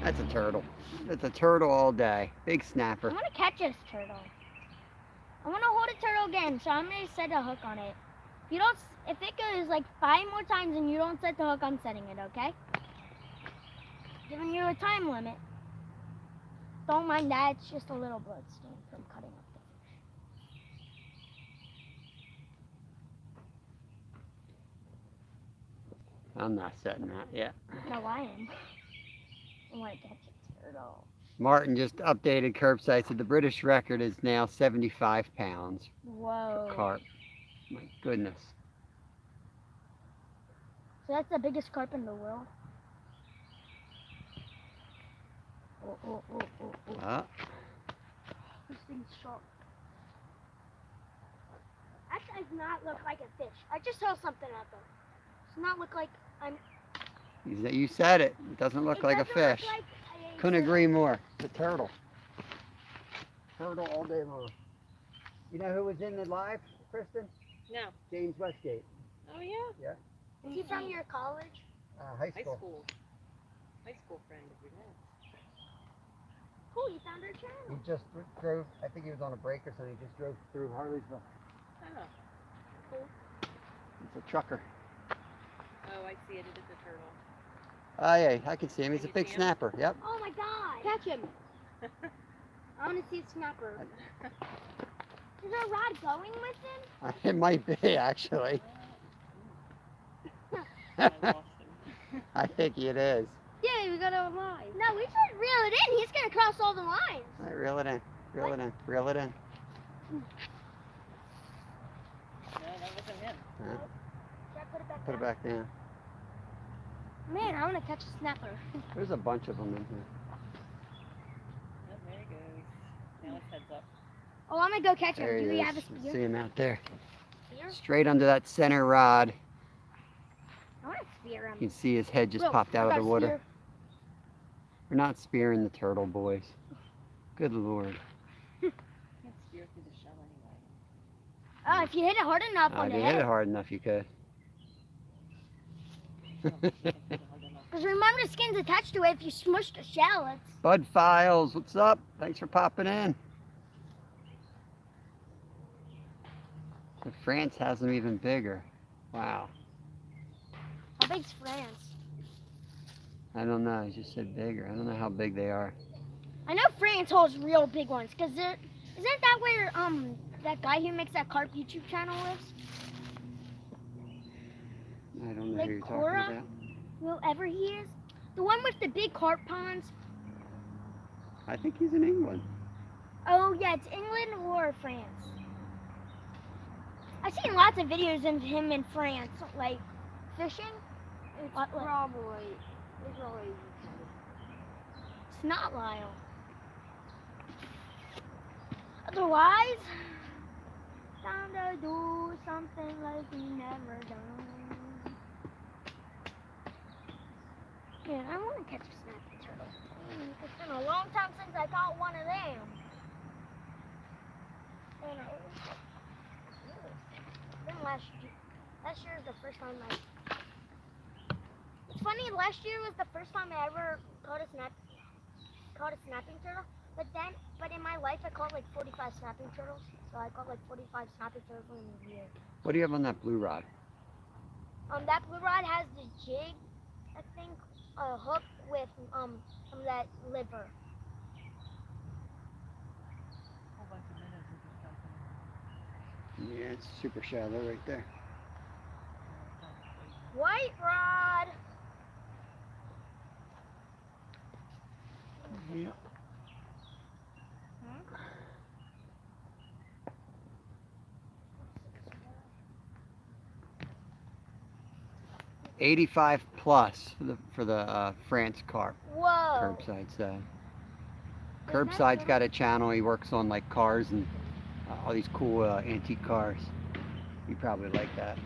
That's a turtle. It's a turtle all day. Big snapper. I want to catch this turtle. I want to hold a turtle again, so I'm going to set a hook on it. If it goes like 5 more times and you don't set the hook, I'm setting it, okay? Giving you a time limit. Don't mind that, it's just a little blood stain from cutting up the fish. I'm not setting that yet. No, I am. I want to catch a turtle. Martin just updated curb sites. The British record is now 75 pounds. Whoa. For carp. My goodness. So that's the biggest carp in the world? Oh. This thing's sharp. That does not look like a fish. I just saw something at them. Does not look like You said it. It doesn't look like a fish. Couldn't agree more. It's a turtle. Turtle all day long. You know who was in the live, Kristen? No. James Westgate. Oh yeah? Yeah. Is he from your college? High High school. school. High school friend of your dad's. Cool, you found our channel. He just drove, I think he was on a break or something, he just drove through Harleysville. Oh. Cool. It's a trucker. Oh, I see it. It is a turtle. Oh yeah, I can see him. He's a Can you big see him? snapper. Yep. Oh my god. Catch him. I want to see a snapper. Is our rod going with him? It might be, actually. I lost him. I think it is. Yeah, we got it alive. No, we should reel it in. He's going to cross all the lines. All right, reel it in. Reel it in. Reel it in. No, that wasn't him. Huh? Should I put it back Put it down? back down. Man, I want to catch a snapper. There's a bunch of them in here. Oh, there he goes. Now his head's up. Oh, I'm going to go catch There him. he Do we is. have a You spear? see him out there. Spear? Straight under that center rod. I want to spear him. You can see his head just Look, popped out I of got the a water. spear. We're not spearing the turtle, boys. Good Lord. Can't spear through the shell If you hit it hard enough on If the you hit it head. hard enough, you could. Because remember, the skin's attached to it. If you smush the shell, it's... Bud Files, what's up? Thanks for popping in. So France has them even bigger. Wow. How big's France? I don't know. He just said bigger. I don't know how big they are. I know France holds real big ones. Because isn't that where that guy who makes that carp YouTube channel lives? I don't know Like who you're Cora? talking about. Whoever he is. The one with the big carp ponds. I think he's in England. Oh, yeah, it's England or France. I've seen lots of videos of him in France, like fishing. It's What- probably. It's not Lyle. Otherwise, time to do something like we never done. Man, I want to catch a snapping turtle. It's been a long time since I caught one of them. And then last year was the first time It's funny. Last year was the first time I ever caught a snapping turtle. But in my life, I caught like 45 snapping turtles. So I caught like 45 snapping turtles in a year. What do you have on that blue rod? That blue rod has the jig, I think, a hook with some of that liver. Yeah, it's super shallow right there. White rod. Yeah. $85 plus for the France carp. Whoa. Curbside side. Curbside's got a channel. He works on like cars and all these cool antique cars. You probably like that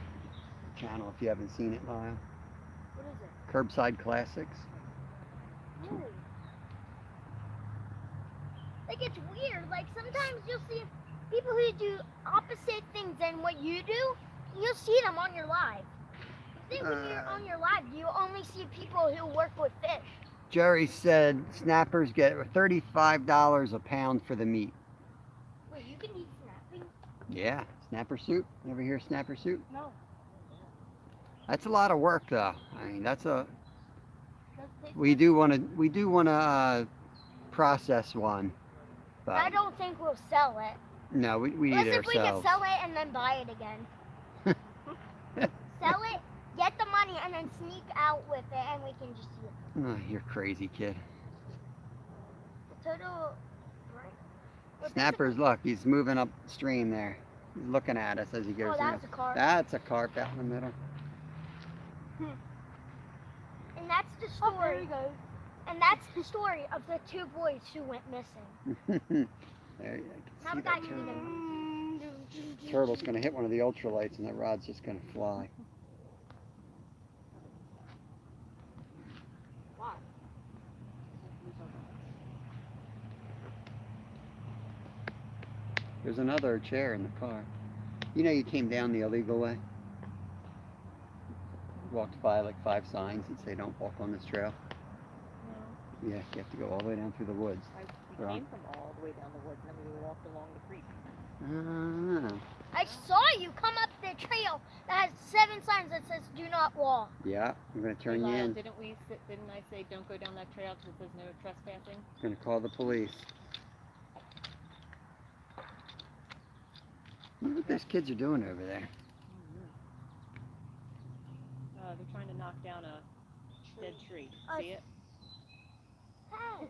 channel if you haven't seen it, Lyle. What is it? Curbside Classics. Ooh. Like, it's weird. Like, sometimes you'll see people who do opposite things than what you do. You'll see them on your live. You think when you're on your live, you only see people who work with fish. Jerry said snappers get $35 a pound for the meat. Wait, you can eat snapping? Yeah, snapper soup. You ever hear snapper soup? No. That's a lot of work, though. I mean, that's a. Does it taste We good? do want to process one, but I don't think we'll sell it. no, we eat Unless it if we can ourselves. sell it and then buy it again. Sell it, get the money, and then sneak out with it, and we can just eat it. Oh, you're crazy, kid. The total, right? Well, Snappers, look, he's moving upstream there. He's looking at us as he goes Oh, through. that's a carp. That's a carp out in the middle. And that's the story. There he goes. And that's the story of the two boys who went missing. There, I Now can we see got that you turtle. again. Turtle's going to hit one of the ultralights and that rod's just going to fly. Why? There's another chair in the car. You know you came down the illegal way? Walked by like 5 signs that say don't walk on this trail. No. Yeah, you have to go all the way down through the woods. We Right. came from all the way down the woods and then we walked along the creek. I saw you come up the trail that has 7 signs that says do not walk. Yeah, I'm going to turn you Lyle, in. Didn't I say don't go down that trail because it says no trespassing? Going to call the police. Look what those kids are doing over there. They're trying to knock down a dead tree. See it? Hey.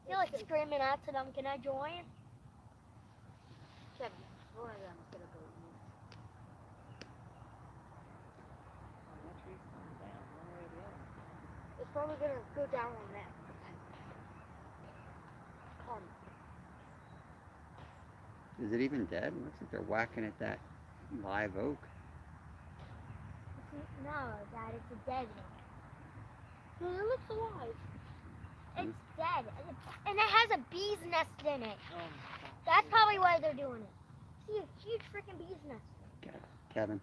You're like screaming out to them, can I join? Kevin, one of them is gonna go eat. Oh, that tree's coming down one way or the other. It's probably gonna go down on that. Is it even dead? It looks like they're whacking at that live oak. No, Dad, it's a dead one. No, it looks alive. It's dead. And it has a bee's nest in it. Oh my God. That's probably why they're doing it. See a huge freaking bee's nest. Kevin.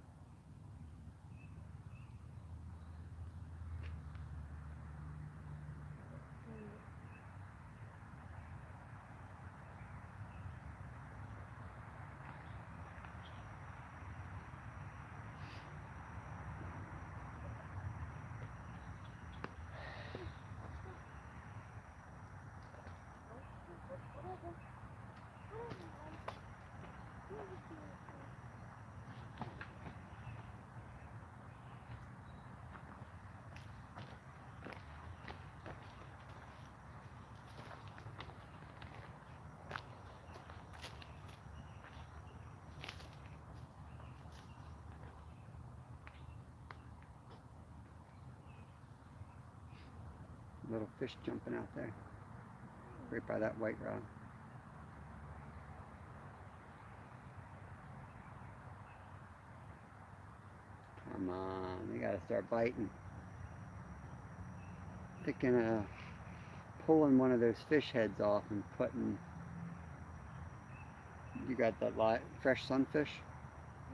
Little fish jumping out there. Right by that white rod. Come on, they gotta start biting. Thinking of pulling one of those fish heads off and putting. You got that fresh sunfish?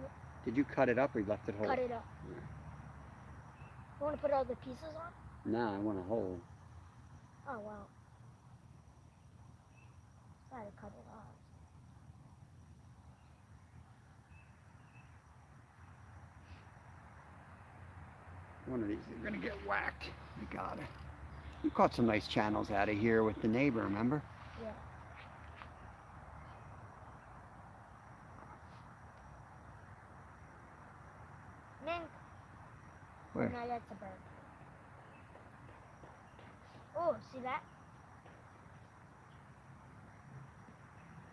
Yep. Did you cut it up or you left it whole? Cut it up. Yeah. You want to put all the pieces on? Nah, I want a whole. Oh, well. I had to cut it off. One of these are gonna get whacked. You got it. You caught some nice channels out of here with the neighbor, remember? Yeah. Mink. Where? No, that's a bird. Oh, see that?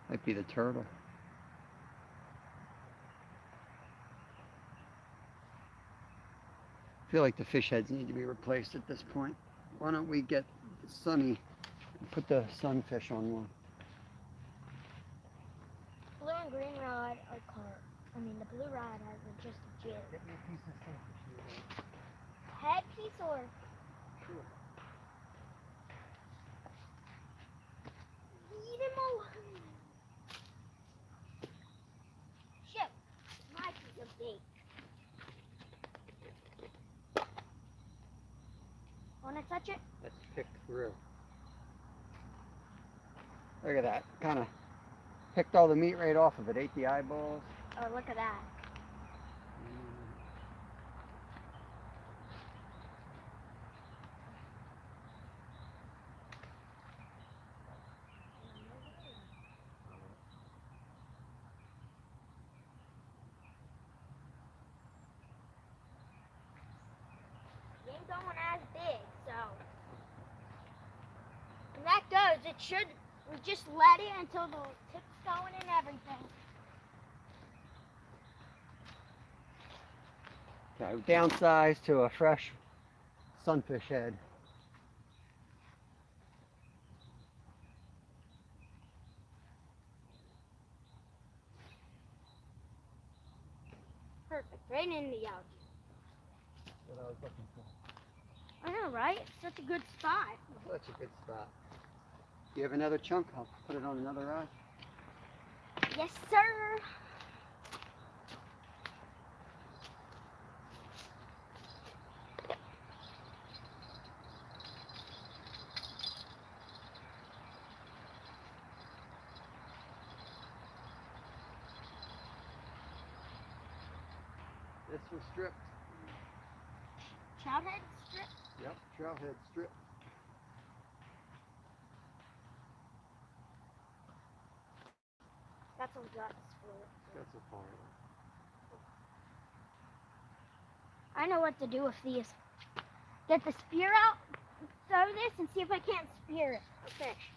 Might be the turtle. I feel like the fish heads need to be replaced at this point. Why don't we get Sunny and put the sunfish on one? Blue and green rod are carp. I mean, the blue rod has just a jig. Get me a piece of sunfish. Head piece or? Sure. Eat him all. Shit, my piece of bait. Wanna touch it? Let's pick through. Look at that. Kind of picked all the meat right off of it. Ate the eyeballs. Oh, look at that. It ain't going as big, so. When that goes, it should. We just let it until the tip's going and everything. Okay, downsized to a fresh sunfish head. Perfect, right in the algae. What I was looking for. I know, right? It's such a good spot. Such a good spot. Do you have another chunk? I'll put it on another rod. Yes, sir. This was stripped. Trout head strip. Yep, trout head stripped. Got some guts for it. Got some fire. I know what to do with these. Get the spear out, throw this, and see if I can't spear it. A fish.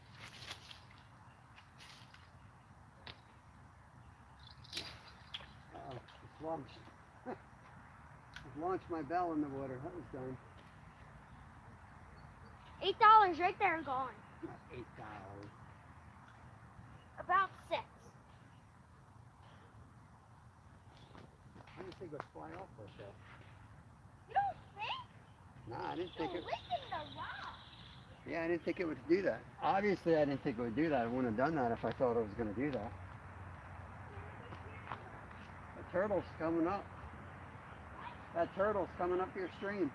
Uh-oh, it's launched. I've launched my bell in the water. That was done. $8 right there and gone. Not $8. About 6. I didn't think it would fly off like that. You don't think? Nah, I didn't You're think it. licking the rock. Yeah, I didn't think it would do that. Obviously, I didn't think it would do that. I wouldn't have done that if I thought it was going to do that. turtle's coming up. That turtle's coming up your stream.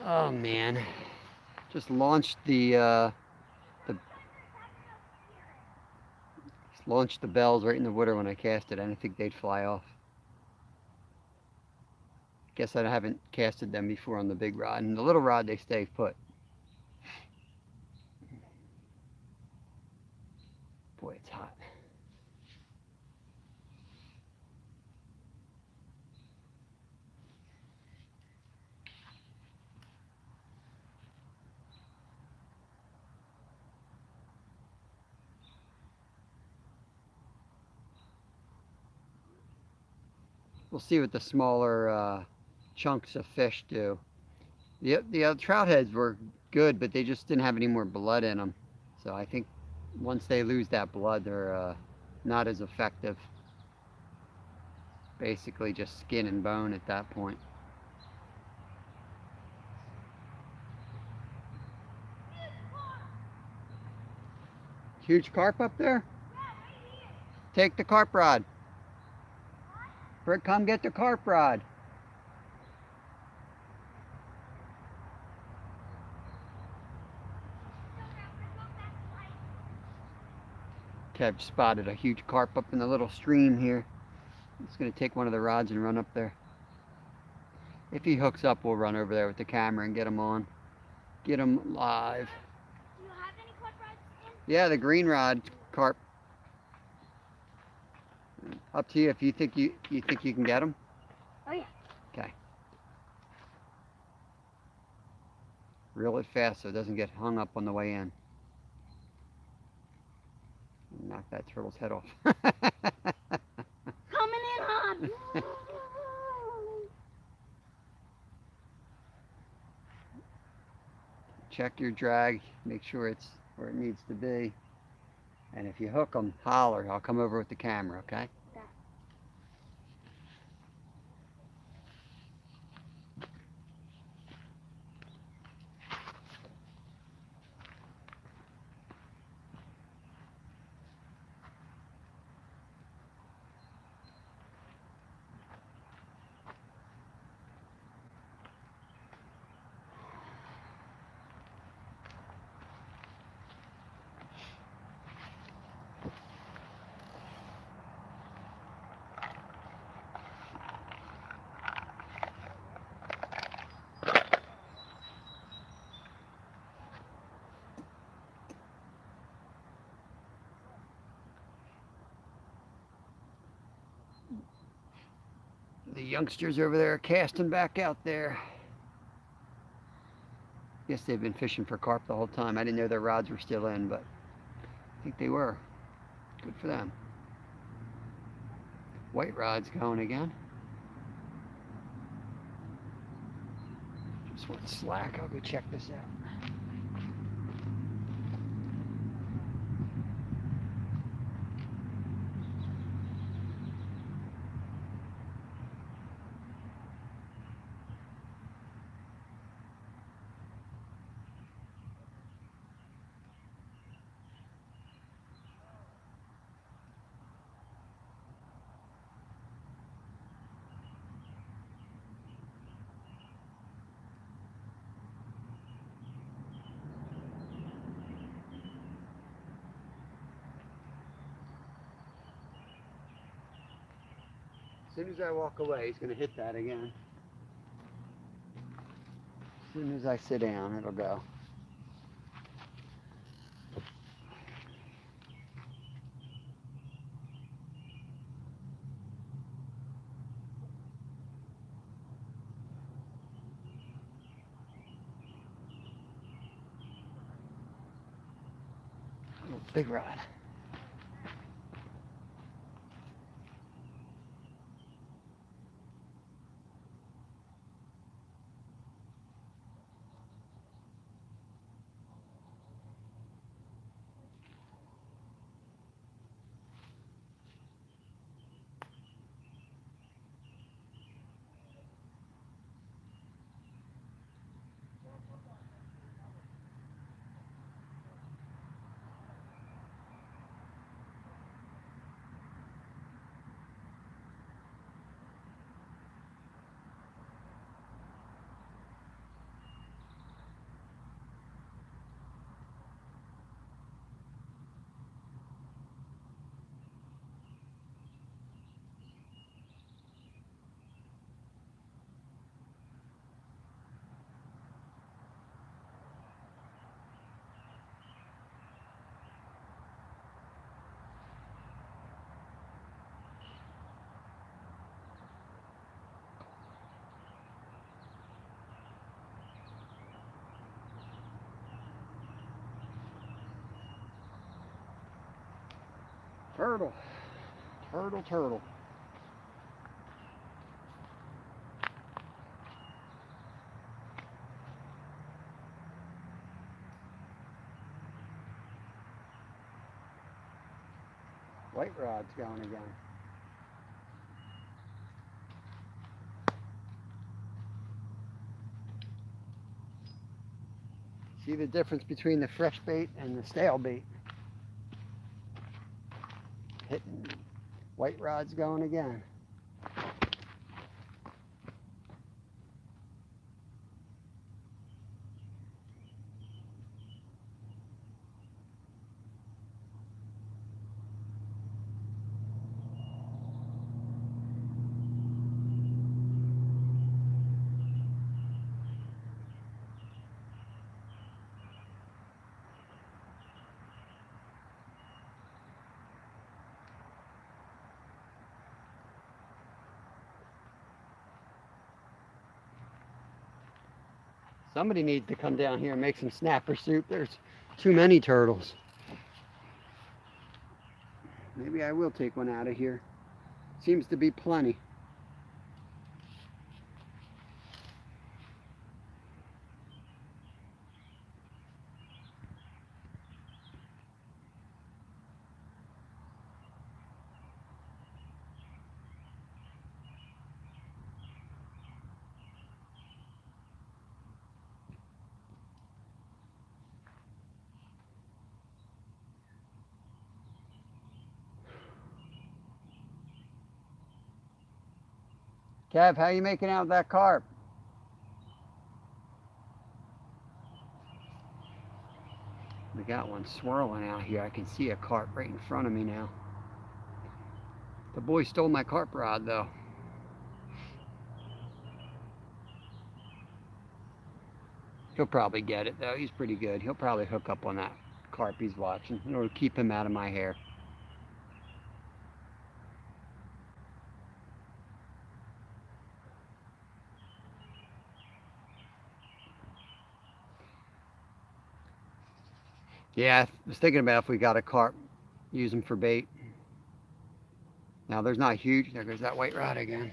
Oh man. Just launched the bells right in the water when I cast it. I didn't think they'd fly off. Guess I haven't casted them before on the big rod. And the little rod, they stay put. Boy, it's hot. We'll see what the smaller chunks of fish do. The trout heads were good, but they just didn't have any more blood in them. So I think once they lose that blood, they're not as effective. Basically just skin and bone at that point. Huge carp up there? Take the carp rod. Britt, come get the carp rod. Kev spotted a huge carp up in the little stream here. It's going to take one of the rods and run up there. If he hooks up, we'll run over there with the camera and get him on. Get him live. Do you have any carp rods in? Yeah, the green rod carp. Up to you if you think you think you can get him. Oh yeah. Okay. Reel it fast so it doesn't get hung up on the way in. Knock that turtle's head off. Coming in hot. Check your drag, make sure it's where it needs to be. And if you hook them, holler. I'll come over with the camera, okay? Okay. The youngsters over there are casting back out there. Guess they've been fishing for carp the whole time. I didn't know their rods were still in, but I think they were. Good for them. White rod's going again. Just went slack. I'll go check this out. As soon as I walk away, he's going to hit that again. As soon as I sit down, it'll go. Oh, big rod. Turtle. Turtle, turtle. White rod's going again. See the difference between the fresh bait and the stale bait? Hitting. White rod's going again. Somebody needs to come down here and make some snapper soup. There's too many turtles. Maybe I will take one out of here. Seems to be plenty. Kev, how you making out with that carp? We got one swirling out here. I can see a carp right in front of me now. The boy stole my carp rod though. He'll probably get it though. He's pretty good. He'll probably hook up on that carp he's watching. It'll keep him out of my hair. Yeah, I was thinking about if we got a carp, use them for bait. Now there's not huge. There goes that white rod again.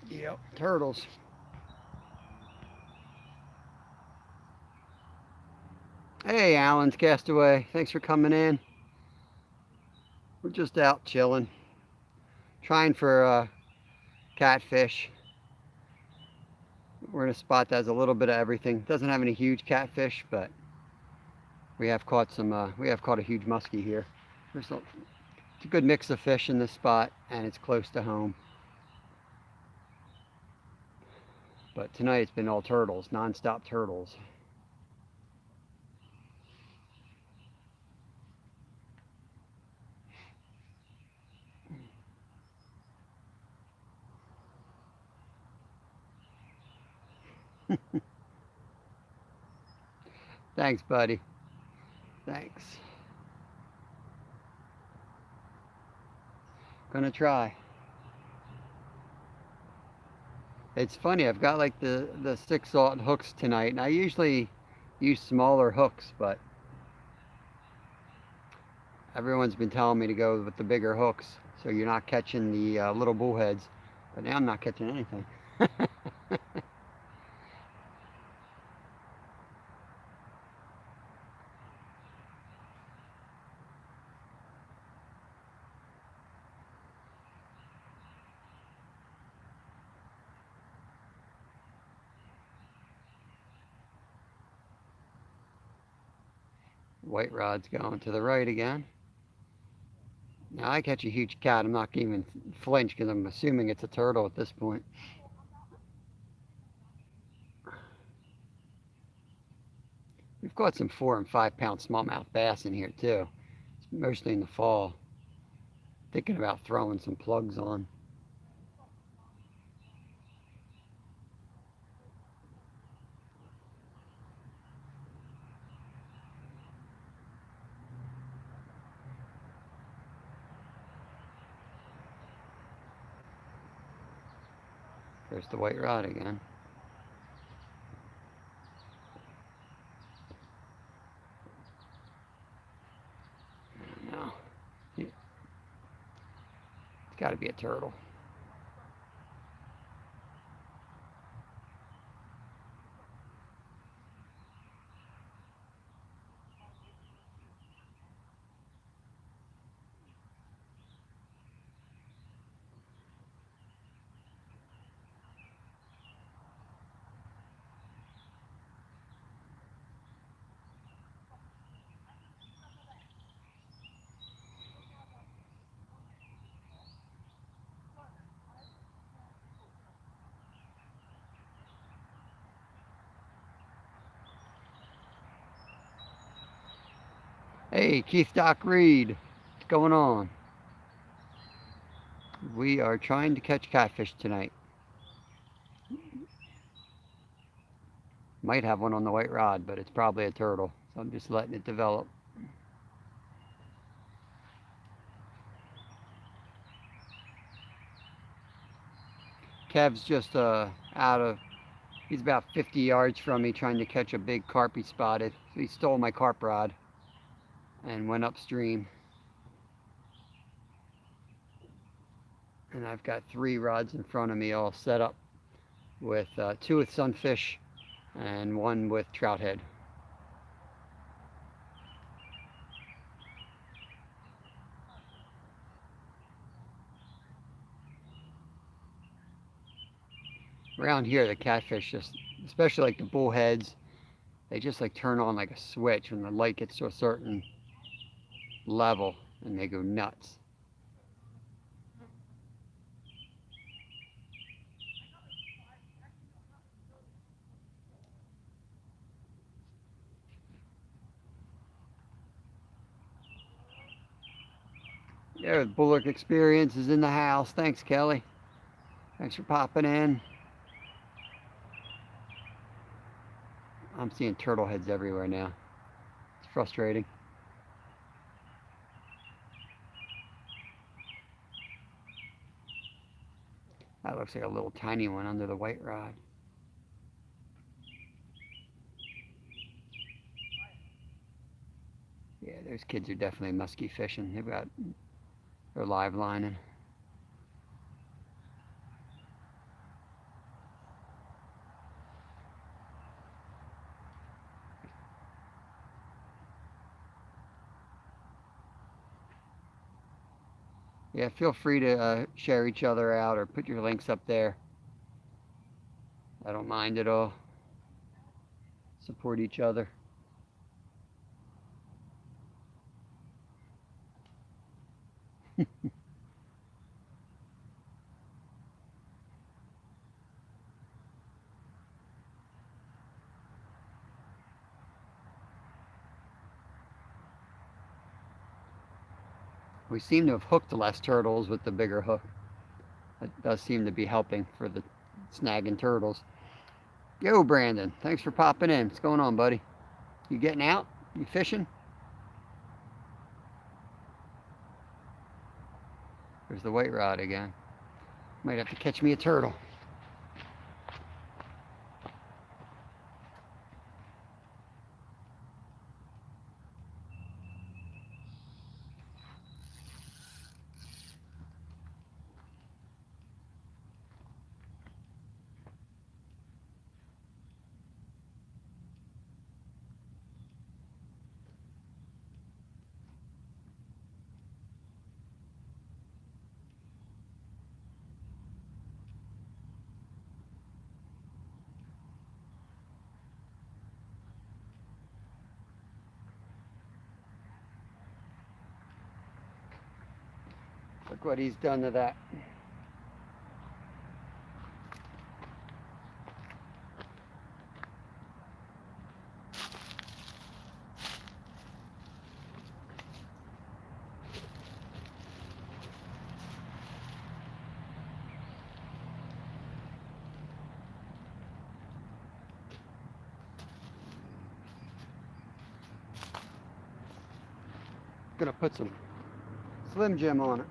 Yep, turtles. Hey, Alan's Castaway. Thanks for coming in. We're just out chilling, trying for catfish. We're in a spot that has a little bit of everything. Doesn't have any huge catfish, but we have caught some. We have caught a huge muskie here. It's a good mix of fish in this spot, and it's close to home. But tonight it's been all turtles, non-stop turtles. Thanks, buddy. Thanks. Gonna try. It's funny, I've got like the 6/0 hooks tonight, and I usually use smaller hooks, but everyone's been telling me to go with the bigger hooks, so you're not catching the little bullheads. But now I'm not catching anything. White rod's going to the right again. Now I catch a huge cat, I'm not going to even flinch because I'm assuming it's a turtle at this point. We've caught some 4 and 5 pound smallmouth bass in here too. It's mostly in the fall. Thinking about throwing some plugs on. There's the white rod again. No. It's got to be a turtle. Hey, Keith Doc Reed, what's going on? We are trying to catch catfish tonight. Might have one on the white rod, but it's probably a turtle, so I'm just letting it develop. Kev's just he's about 50 yards from me trying to catch a big carp he spotted. So he stole my carp rod and went upstream. And I've got 3 rods in front of me all set up with 2 with sunfish and 1 with trout head. Around here, the catfish just, especially like the bullheads, they just like turn on like a switch when the light gets to a certain level and they go nuts. Yeah, the Bullock Experience is in the house. Thanks, Kelly. Thanks for popping in. I'm seeing turtle heads everywhere now. It's frustrating. That looks like a little tiny one under the white rod. Yeah, those kids are definitely musky fishing. They're live lining. Yeah, feel free to share each other out or put your links up there. I don't mind at all. Support each other. We seem to have hooked less turtles with the bigger hook. That does seem to be helping for the snagging turtles. Yo, Brandon, thanks for popping in. What's going on, buddy? You getting out? You fishing? There's the white rod again. Might have to catch me a turtle. what he's done to that. Gonna put some Slim Jim on it.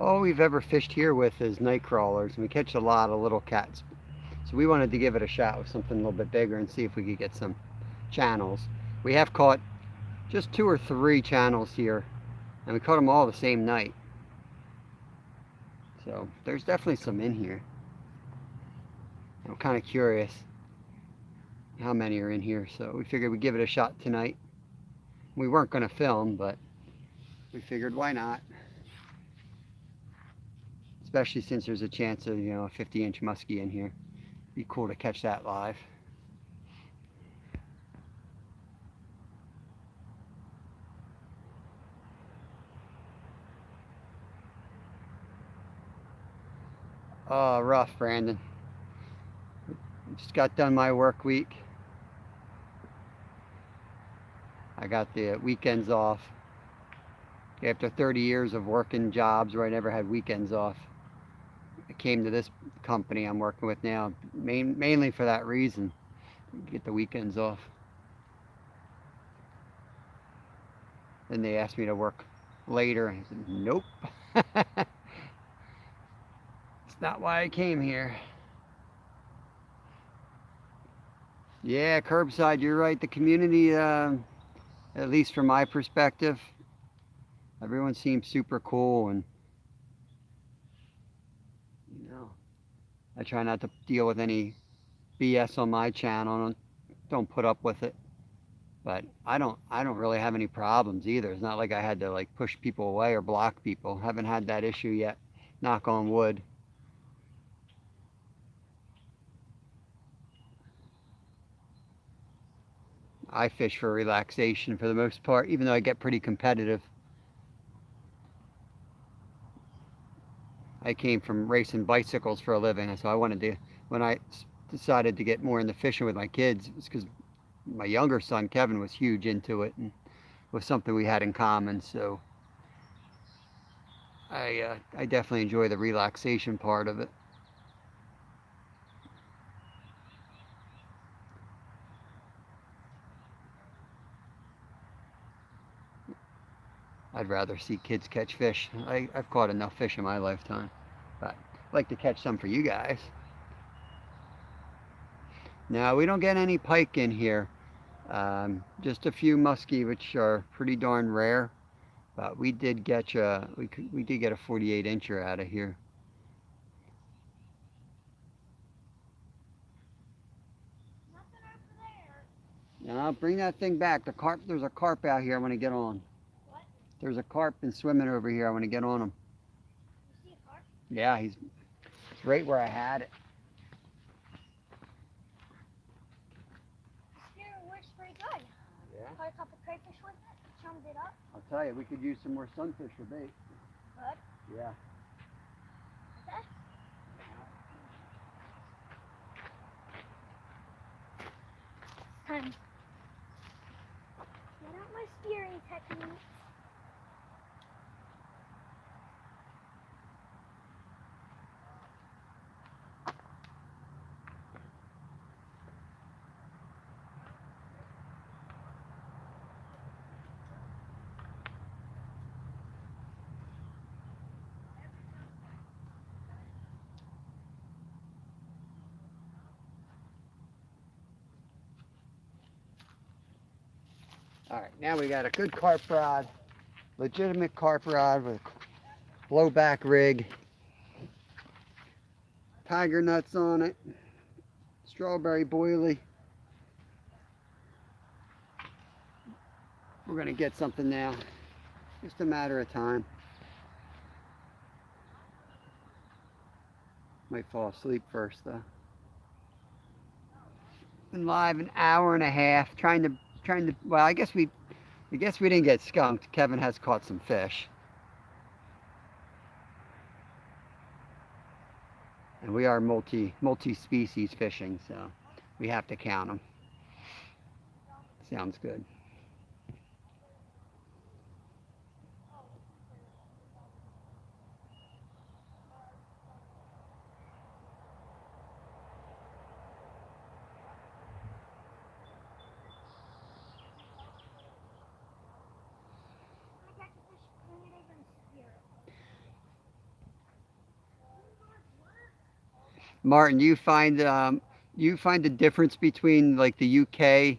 All we've ever fished here with is night crawlers, and we catch a lot of little cats. So we wanted to give it a shot with something a little bit bigger and see if we could get some channels. We have caught just 2 or 3 channels here, and we caught them all the same night. So there's definitely some in here. I'm kind of curious how many are in here, so we figured we'd give it a shot tonight. We weren't going to film, but we figured why not? Especially since there's a chance of, you know, a 50-inch muskie in here. Be cool to catch that live. Oh, rough, Brandon. Just got done my work week. I got the weekends off. After 30 years of working jobs where I never had weekends off, I came to this company I'm working with now mainly for that reason. Get the weekends off. Then they asked me to work later. I said, nope. It's not why I came here. Yeah, curbside, you're right. The community, at least from my perspective, everyone seems super cool, and you know, I try not to deal with any BS on my channel. Don't put up with it. But I don't really have any problems either. It's not like I had to like push people away or block people. Haven't had that issue yet. Knock on wood. I fish for relaxation for the most part, even though I get pretty competitive. I came from racing bicycles for a living, so I wanted to, when I decided to get more into fishing with my kids, it's because my younger son, Kevin, was huge into it, and it was something we had in common, so I definitely enjoy the relaxation part of it. I'd rather see kids catch fish. I've caught enough fish in my lifetime, but I'd like to catch some for you guys. Now, we don't get any pike in here. Just a few muskie, which are pretty darn rare. But we did get we did get a 48-incher out of here. Nothing over there. Now, bring that thing back. There's a carp out here I want to get on. What? There's a carp been swimming over here. I want to get on him. You see a carp? Yeah, he's right where I had it. This here works pretty good. Yeah. Caught a couple crayfish with it. Chummed it up. I'll tell you, we could use some more sunfish for bait. Good. Yeah. Okay. Time. Get out my steering techniques. All right, now we got a good carp rod, legitimate carp rod with a blowback rig, tiger nuts on it, strawberry boilie. We're gonna get something now. Just a matter of time. Might fall asleep first though. Been live an hour and a half, trying to. Well, I guess we didn't get skunked. Kevin has caught some fish, and we are multi-species fishing, so we have to count them. Sounds good. Martin, you find the difference between like the UK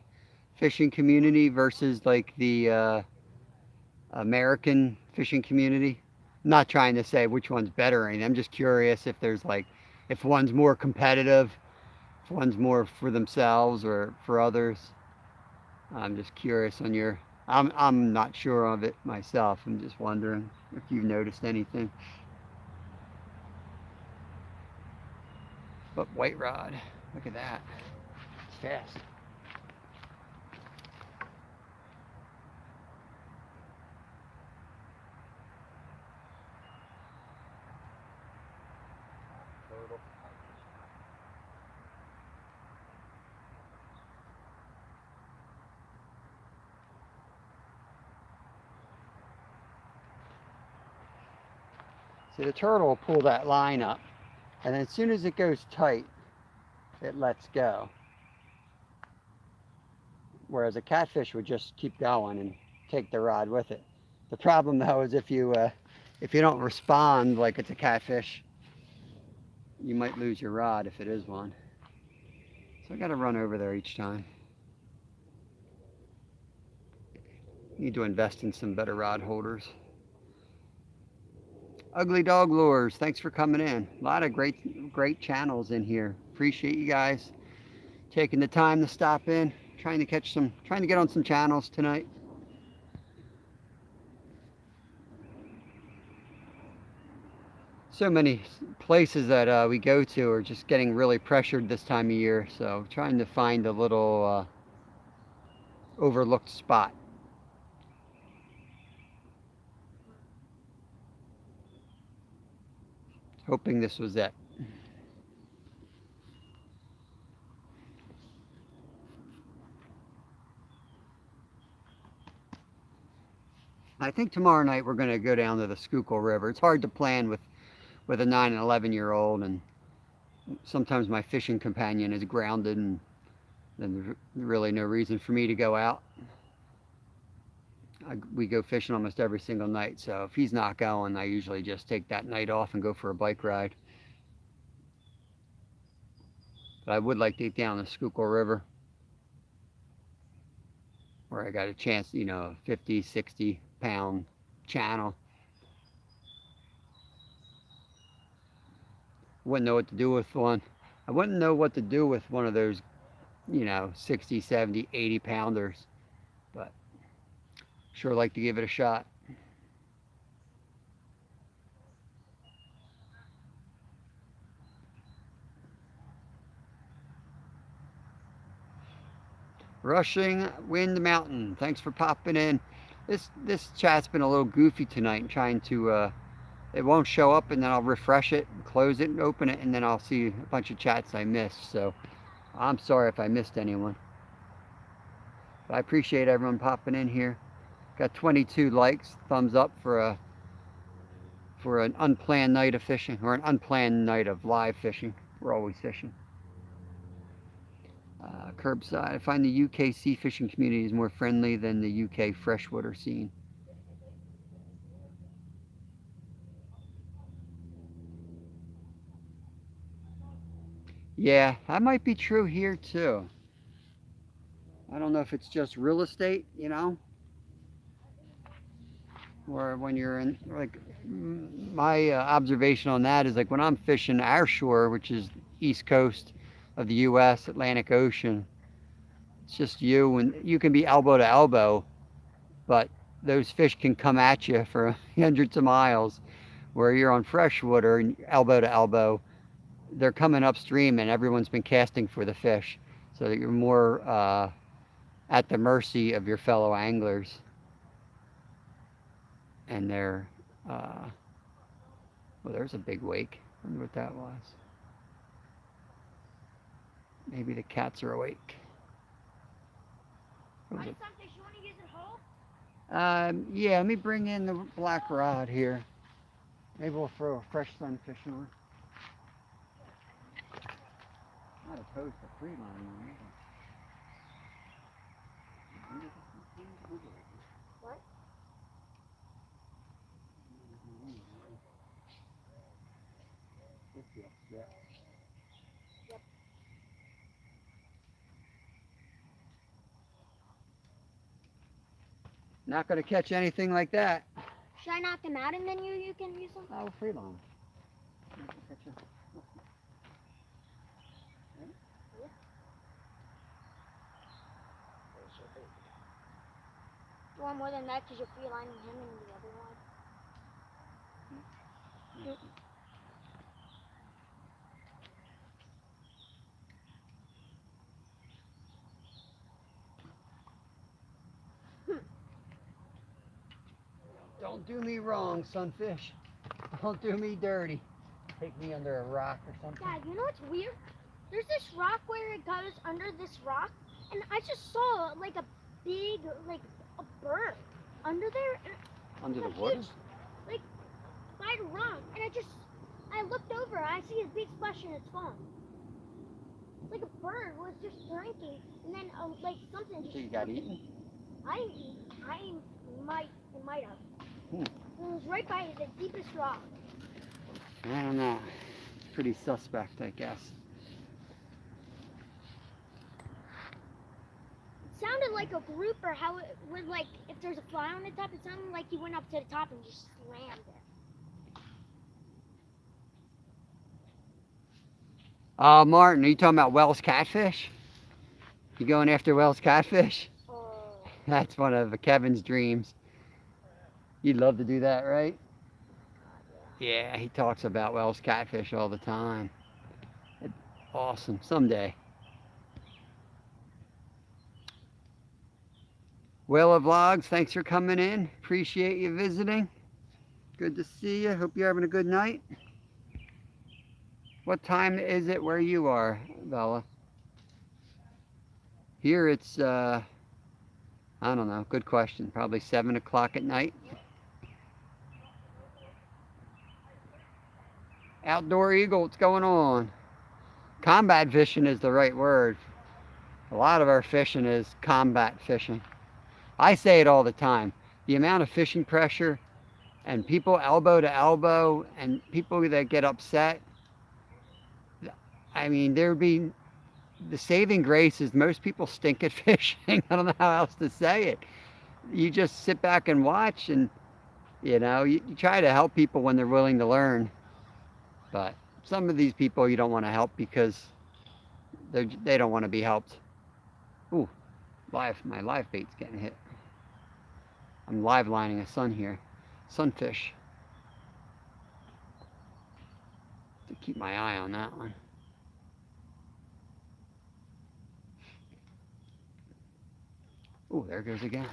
fishing community versus like the American fishing community? I'm not trying to say which one's better or anything. I'm just curious if there's like if one's more competitive, if one's more for themselves or for others. I'm just curious on your. I'm not sure of it myself. I'm just wondering if you've noticed anything. But white rod, look at that. It's fast. See, the turtle will pull that line up, and then as soon as it goes tight, it lets go. Whereas a catfish would just keep going and take the rod with it. The problem though is if you don't respond like it's a catfish, you might lose your rod if it is one. So I got to run over there each time. Need to invest in some better rod holders. Ugly Dog Lures, thanks for coming in. A lot of great channels in here. Appreciate you guys taking the time to stop in. Trying to get on some channels tonight. So many places that we go to are just getting really pressured this time of year. So trying to find a little overlooked spot. Hoping this was it. I think tomorrow night we're going to go down to the Schuylkill River. It's hard to plan with a 9 and 11-year-old, and sometimes my fishing companion is grounded, and then there's really no reason for me to go out. We go fishing almost every single night, so if he's not going, I usually just take that night off and go for a bike ride. But I would like to get down the Schuylkill River, where I got a chance, 50, 60 pound channel. Wouldn't know what to do with one. I wouldn't know what to do with one of those, 60, 70, 80 pounders, but sure like to give it a shot. Rushing Wind Mountain, thanks for popping in. This chat's been a little goofy tonight, and trying to it won't show up, and then I'll refresh it, close it, and open it, and then I'll see a bunch of chats I missed. So I'm sorry if I missed anyone, but I appreciate everyone popping in here. Got 22 likes, thumbs up for an unplanned night of fishing, or an unplanned night of live fishing. We're always fishing. Curbside. I find the UK sea fishing community is more friendly than the UK freshwater scene. Yeah, that might be true here too. I don't know if it's just real estate, you know, or when you're in, like, my observation on that is like when I'm fishing our shore, which is east coast of the U.S., Atlantic Ocean, it's just you, and you can be elbow to elbow, but those fish can come at you for hundreds of miles. Where you're on freshwater and elbow to elbow, they're coming upstream and everyone's been casting for the fish, so that you're more at the mercy of your fellow anglers and their well, there's a big wake. I wonder what that was. Maybe the cats are awake. What was it? Sunfish, you want to use it whole? Yeah, let me bring in the black rod here. Maybe we'll throw a fresh sunfish on. Not opposed to free line on it. What? Yeah. Yep. Not going to catch anything like that. Should I knock them out and then you can use them? Oh, free line. You want more than that because you're free lining him and the other one? Don't do me wrong, sunfish. Don't do me dirty. Take me under a rock or something. Dad, you know what's weird? There's this rock where it goes under this rock, and I just saw like a big, like a bird under there. And Under the huge, water? like by the rock, and I looked over, I see a big splash and it's gone. Like a bird was just drinking, and then like something just. So you got eaten? I might, it might have. Hmm. It was right by the deepest rock. I don't know. It's pretty suspect, I guess. It sounded like a grouper, how it would, like, if there's a fly on the top, it sounded like he went up to the top and just slammed it. Martin, are you talking about Wells catfish? You going after Wells catfish? Oh. That's one of Kevin's dreams. You'd love to do that, right? Yeah, he talks about Wells catfish all the time. It's awesome. Someday. Willa Vlogs, thanks for coming in. Appreciate you visiting. Good to see you. Hope you're having a good night. What time is it where you are, Bella? Here it's, I don't know. Good question. Probably 7 o'clock at night. Outdoor Eagle, what's going on? Combat fishing is the right word. A lot of our fishing is combat fishing. I say it all the time. The amount of fishing pressure and people elbow to elbow and people that get upset. I mean, there'd be the saving grace is most people stink at fishing. I don't know how else to say it. You just sit back and watch, and you know, you try to help people when they're willing to learn. But some of these people you don't want to help because they don't want to be helped. Ooh, my live bait's getting hit. I'm live lining a sunfish. To keep my eye on that one. Ooh, there it goes again.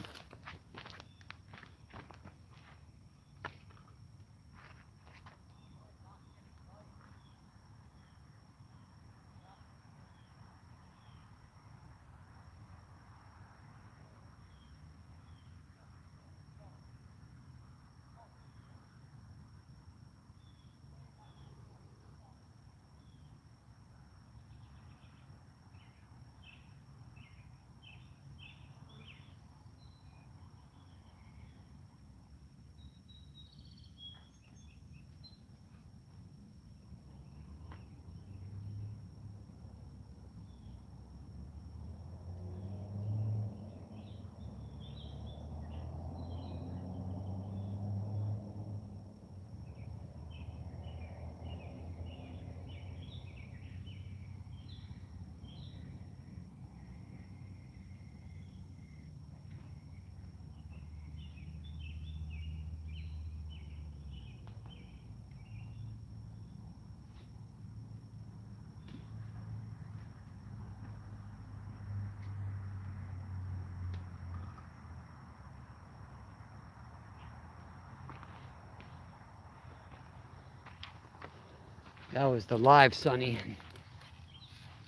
That was the live Sunny.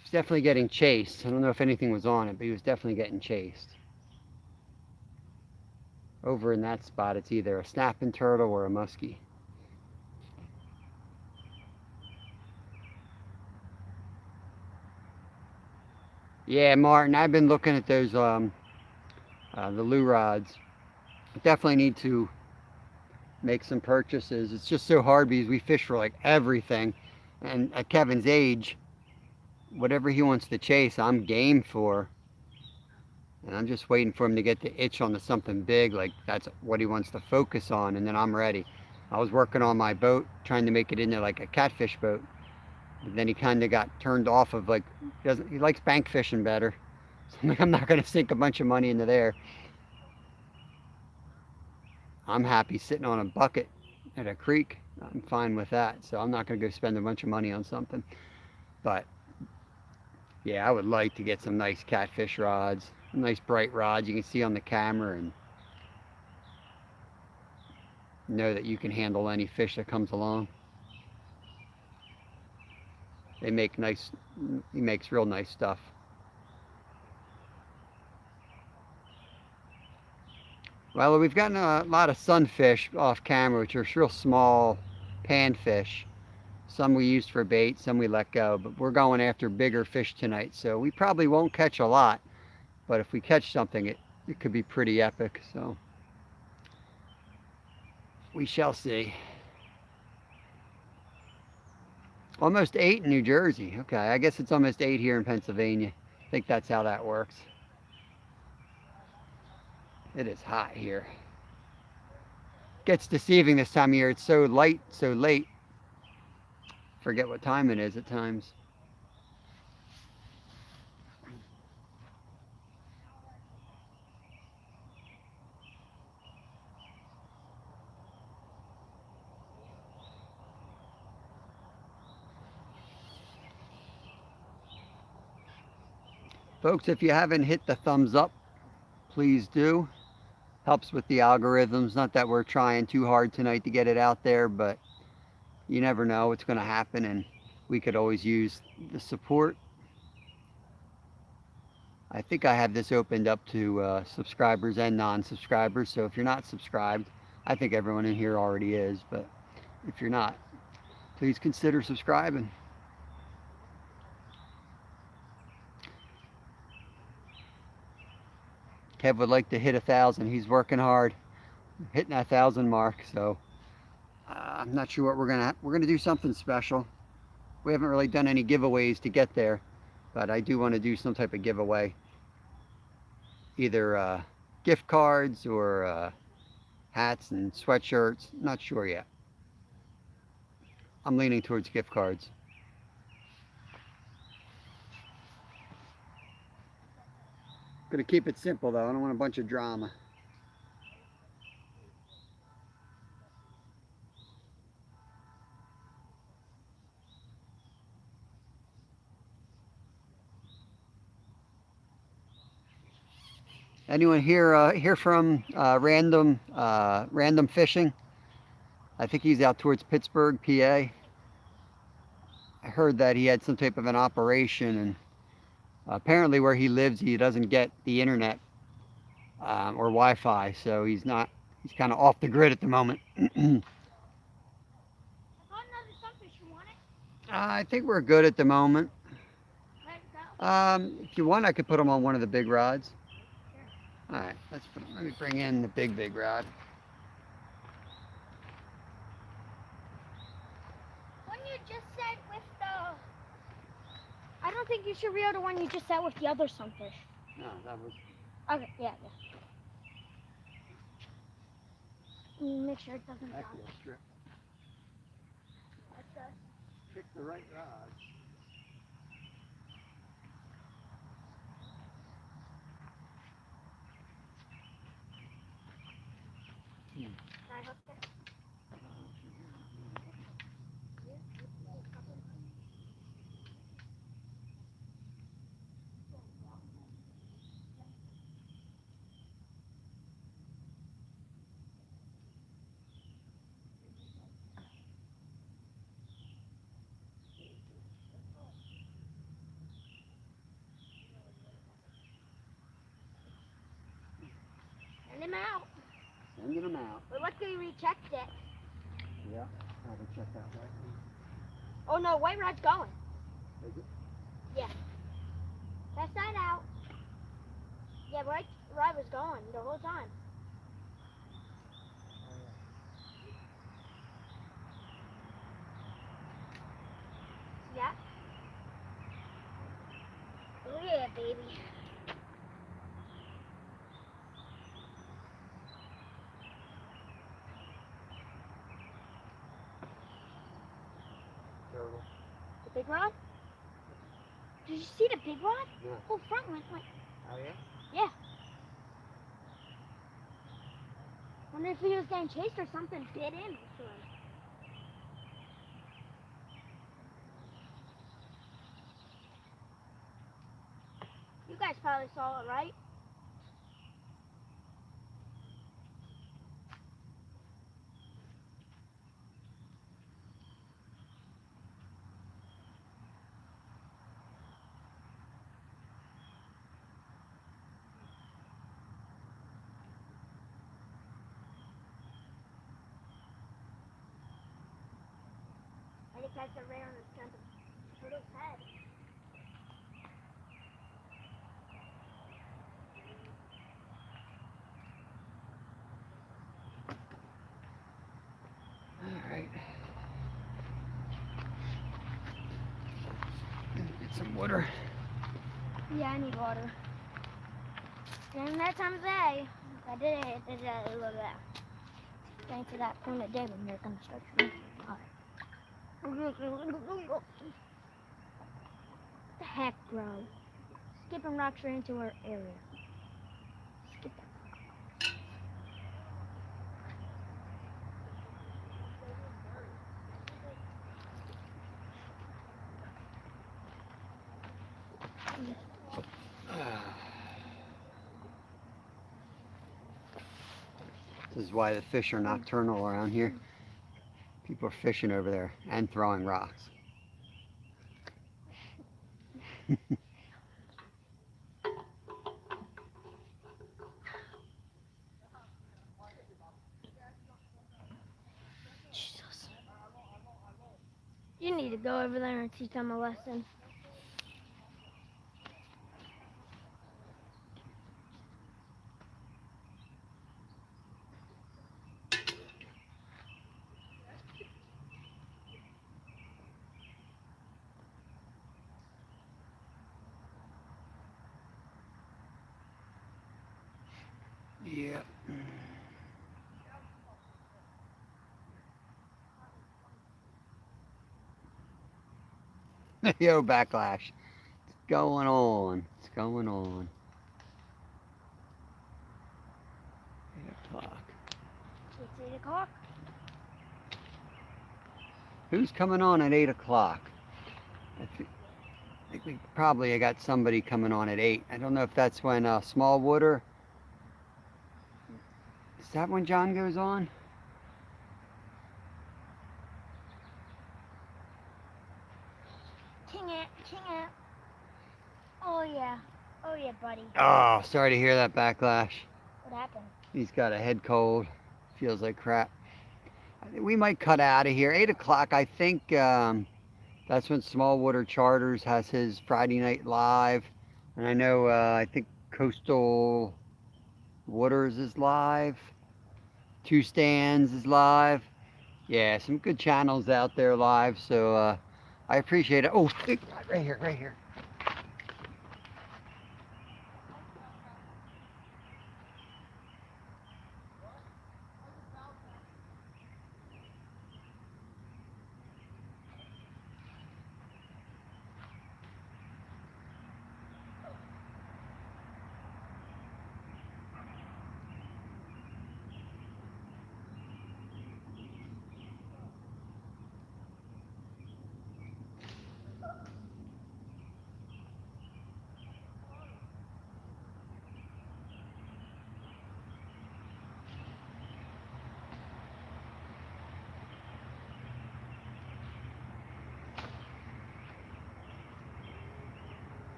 He's definitely getting chased. I don't know if anything was on it, but he was definitely getting chased. Over in that spot, it's either a snapping turtle or a muskie. Yeah, Martin, I've been looking at those, the lure rods. Definitely need to make some purchases. It's just so hard because we fish for like everything. And at Kevin's age, whatever he wants to chase, I'm game for. And I'm just waiting for him to get the itch onto something big, like that's what he wants to focus on, and then I'm ready. I was working on my boat, trying to make it into like a catfish boat. But then he kind of got turned off of like, he likes bank fishing better. So I'm like, I'm not going to sink a bunch of money into there. I'm happy sitting on a bucket at a creek. I'm fine with that. So I'm not going to go spend a bunch of money on something. But yeah, I would like to get some nice catfish rods, nice bright rods you can see on the camera, and know that you can handle any fish that comes along. They make nice, he makes real nice stuff. Well, we've gotten a lot of sunfish off camera, which are real small panfish. Some we used for bait, some we let go, but we're going after bigger fish tonight, so we probably won't catch a lot, but if we catch something, it could be pretty epic, so we shall see. Almost 8 in New Jersey. Okay, I guess it's almost 8 here in Pennsylvania. I think that's how that works. It is hot here. Gets deceiving this time of year. It's so light, so late. Forget what time it is at times. Folks, if you haven't hit the thumbs up, please do. Helps with the algorithms. Not that we're trying too hard tonight to get it out there, but you never know what's going to happen, and we could always use the support. I think I have this opened up to subscribers and non-subscribers, so if you're not subscribed, I think everyone in here already is, but if you're not, please consider subscribing. Kev would like to hit 1,000. He's working hard, hitting that 1,000 mark, so I'm not sure what we're gonna do something special. We haven't really done any giveaways to get there, but I do want to do some type of giveaway, either gift cards or hats and sweatshirts. Not sure yet. I'm leaning towards gift cards. Gonna keep it simple though. I don't want a bunch of drama. Anyone here hear from Random Fishing? I think he's out towards Pittsburgh, PA. I heard that he had some type of an operation, and apparently where he lives he doesn't get the internet or Wi-Fi, so he's kind of off the grid at the moment. I got another sunfish. You want it? I think we're good at the moment. Let's go. If you want, I could put them on one of the big rods. Sure. All right, let me bring in the big rod. One you just set with the... I don't think you should reel the one you just set with the other sunfish. No, that was... Okay, yeah. Make sure it doesn't drop. Actually, I'll strip. That's good. Pick the right rod. Can I hook it? out. Sending them out. But luckily we checked it. Yeah, I haven't checked that right. Oh no, white rod's going. Is it? Test that out. Yeah, white rod was going the whole time. Yeah. Oh yeah, baby. Turtle. The big rod? Did you see the big rod? Yeah. Whole front went like. Oh yeah? Yeah. Wonder if he was getting chased or something bit in. You guys probably saw it, right? I think that's a rare on the front of the turtle's head. All right. Get some water. Yeah, I need water. And that time of day, I did it. Look at that. Getting to that point of day when you're gonna start drinking. What the heck, bro? Skipping rocks right into our area. Skip that. This is why the fish are nocturnal around here. People are fishing over there and throwing rocks. Jesus. You need to go over there and teach them a lesson. Yeah. Yo, backlash. It's going on. It's going on. 8 o'clock. It's 8 o'clock. Who's coming on at 8 o'clock? I think we probably got somebody coming on at 8. I don't know if that's when Small Water. Is that when John goes on? King it. Oh yeah, buddy. Oh, sorry to hear that, backlash. What happened? He's got a head cold. Feels like crap. I think we might cut out of here. 8 o'clock, I think that's when Small Water Charters has his Friday night live. And I know, I think Coastal Waters is live. Two Stands is live. Yeah, some good channels out there live. So I appreciate it. Oh, right here, right here.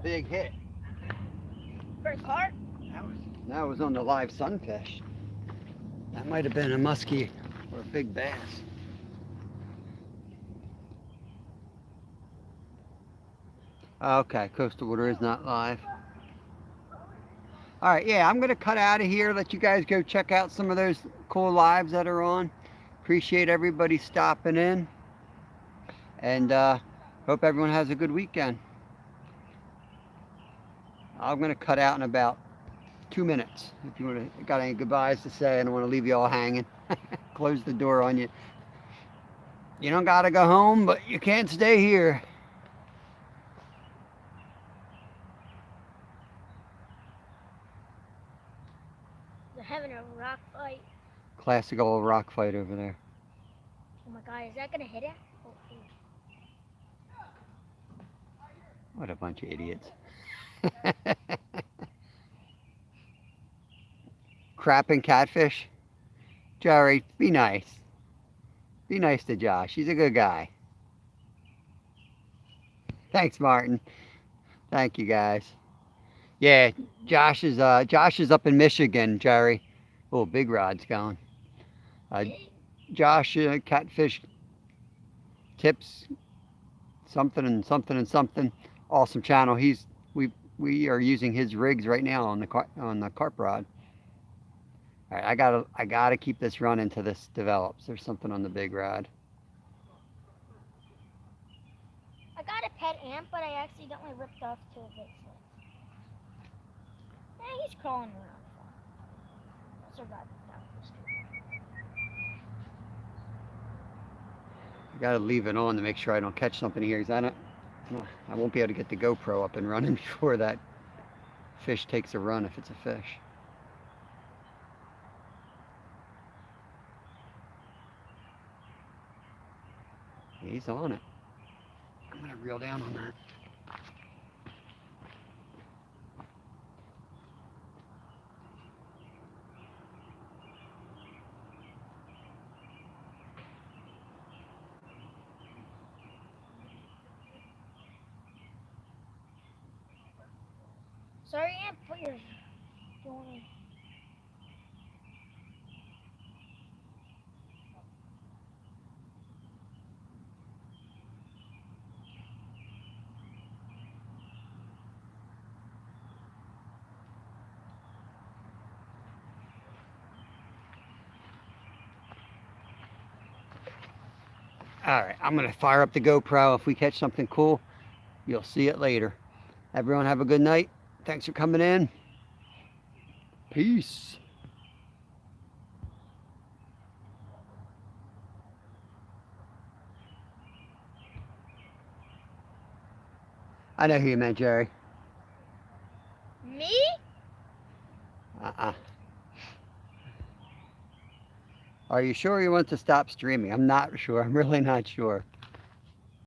big hit. For carp? That was on the live sunfish. That might have been a muskie or a big bass. Okay, coastal water is not live. All right, yeah, I'm gonna cut out of here. Let you guys go check out some of those cool lives that are on. Appreciate everybody stopping in, and hope everyone has a good weekend. I'm gonna cut out in about 2 minutes. If you got any goodbyes to say, I don't want to leave you all hanging. Close the door on you. You don't gotta go home, but you can't stay here. They're having a rock fight. Classic old rock fight over there. Oh my god, is that gonna hit it? Oh, What a bunch of idiots. Crapping catfish? Jerry, be nice. Be nice to Josh. He's a good guy. Thanks, Martin. Thank you, guys. Yeah, Josh is up in Michigan, Jerry. Oh, big rod's going. Josh, catfish tips, something and something and something. Awesome channel. We are using his rigs right now on the carp rod. All right, I gotta keep this running till this develops. There's something on the big rod. I got a pet ant, but I accidentally ripped off two of its legs. Yeah, he's crawling around. I'll survive without this. I gotta leave it on to make sure I don't catch something here, because I won't be able to get the GoPro up and running before that fish takes a run, if it's a fish. He's on it. I'm gonna reel down on that. Sorry, Aunt, put your doing. All right, I'm gonna fire up the GoPro. If we catch something cool, you'll see it later. Everyone have a good night. Thanks for coming in. Peace. I know who you meant, Jerry. Me? Are you sure you want to stop streaming? I'm not sure. I'm really not sure.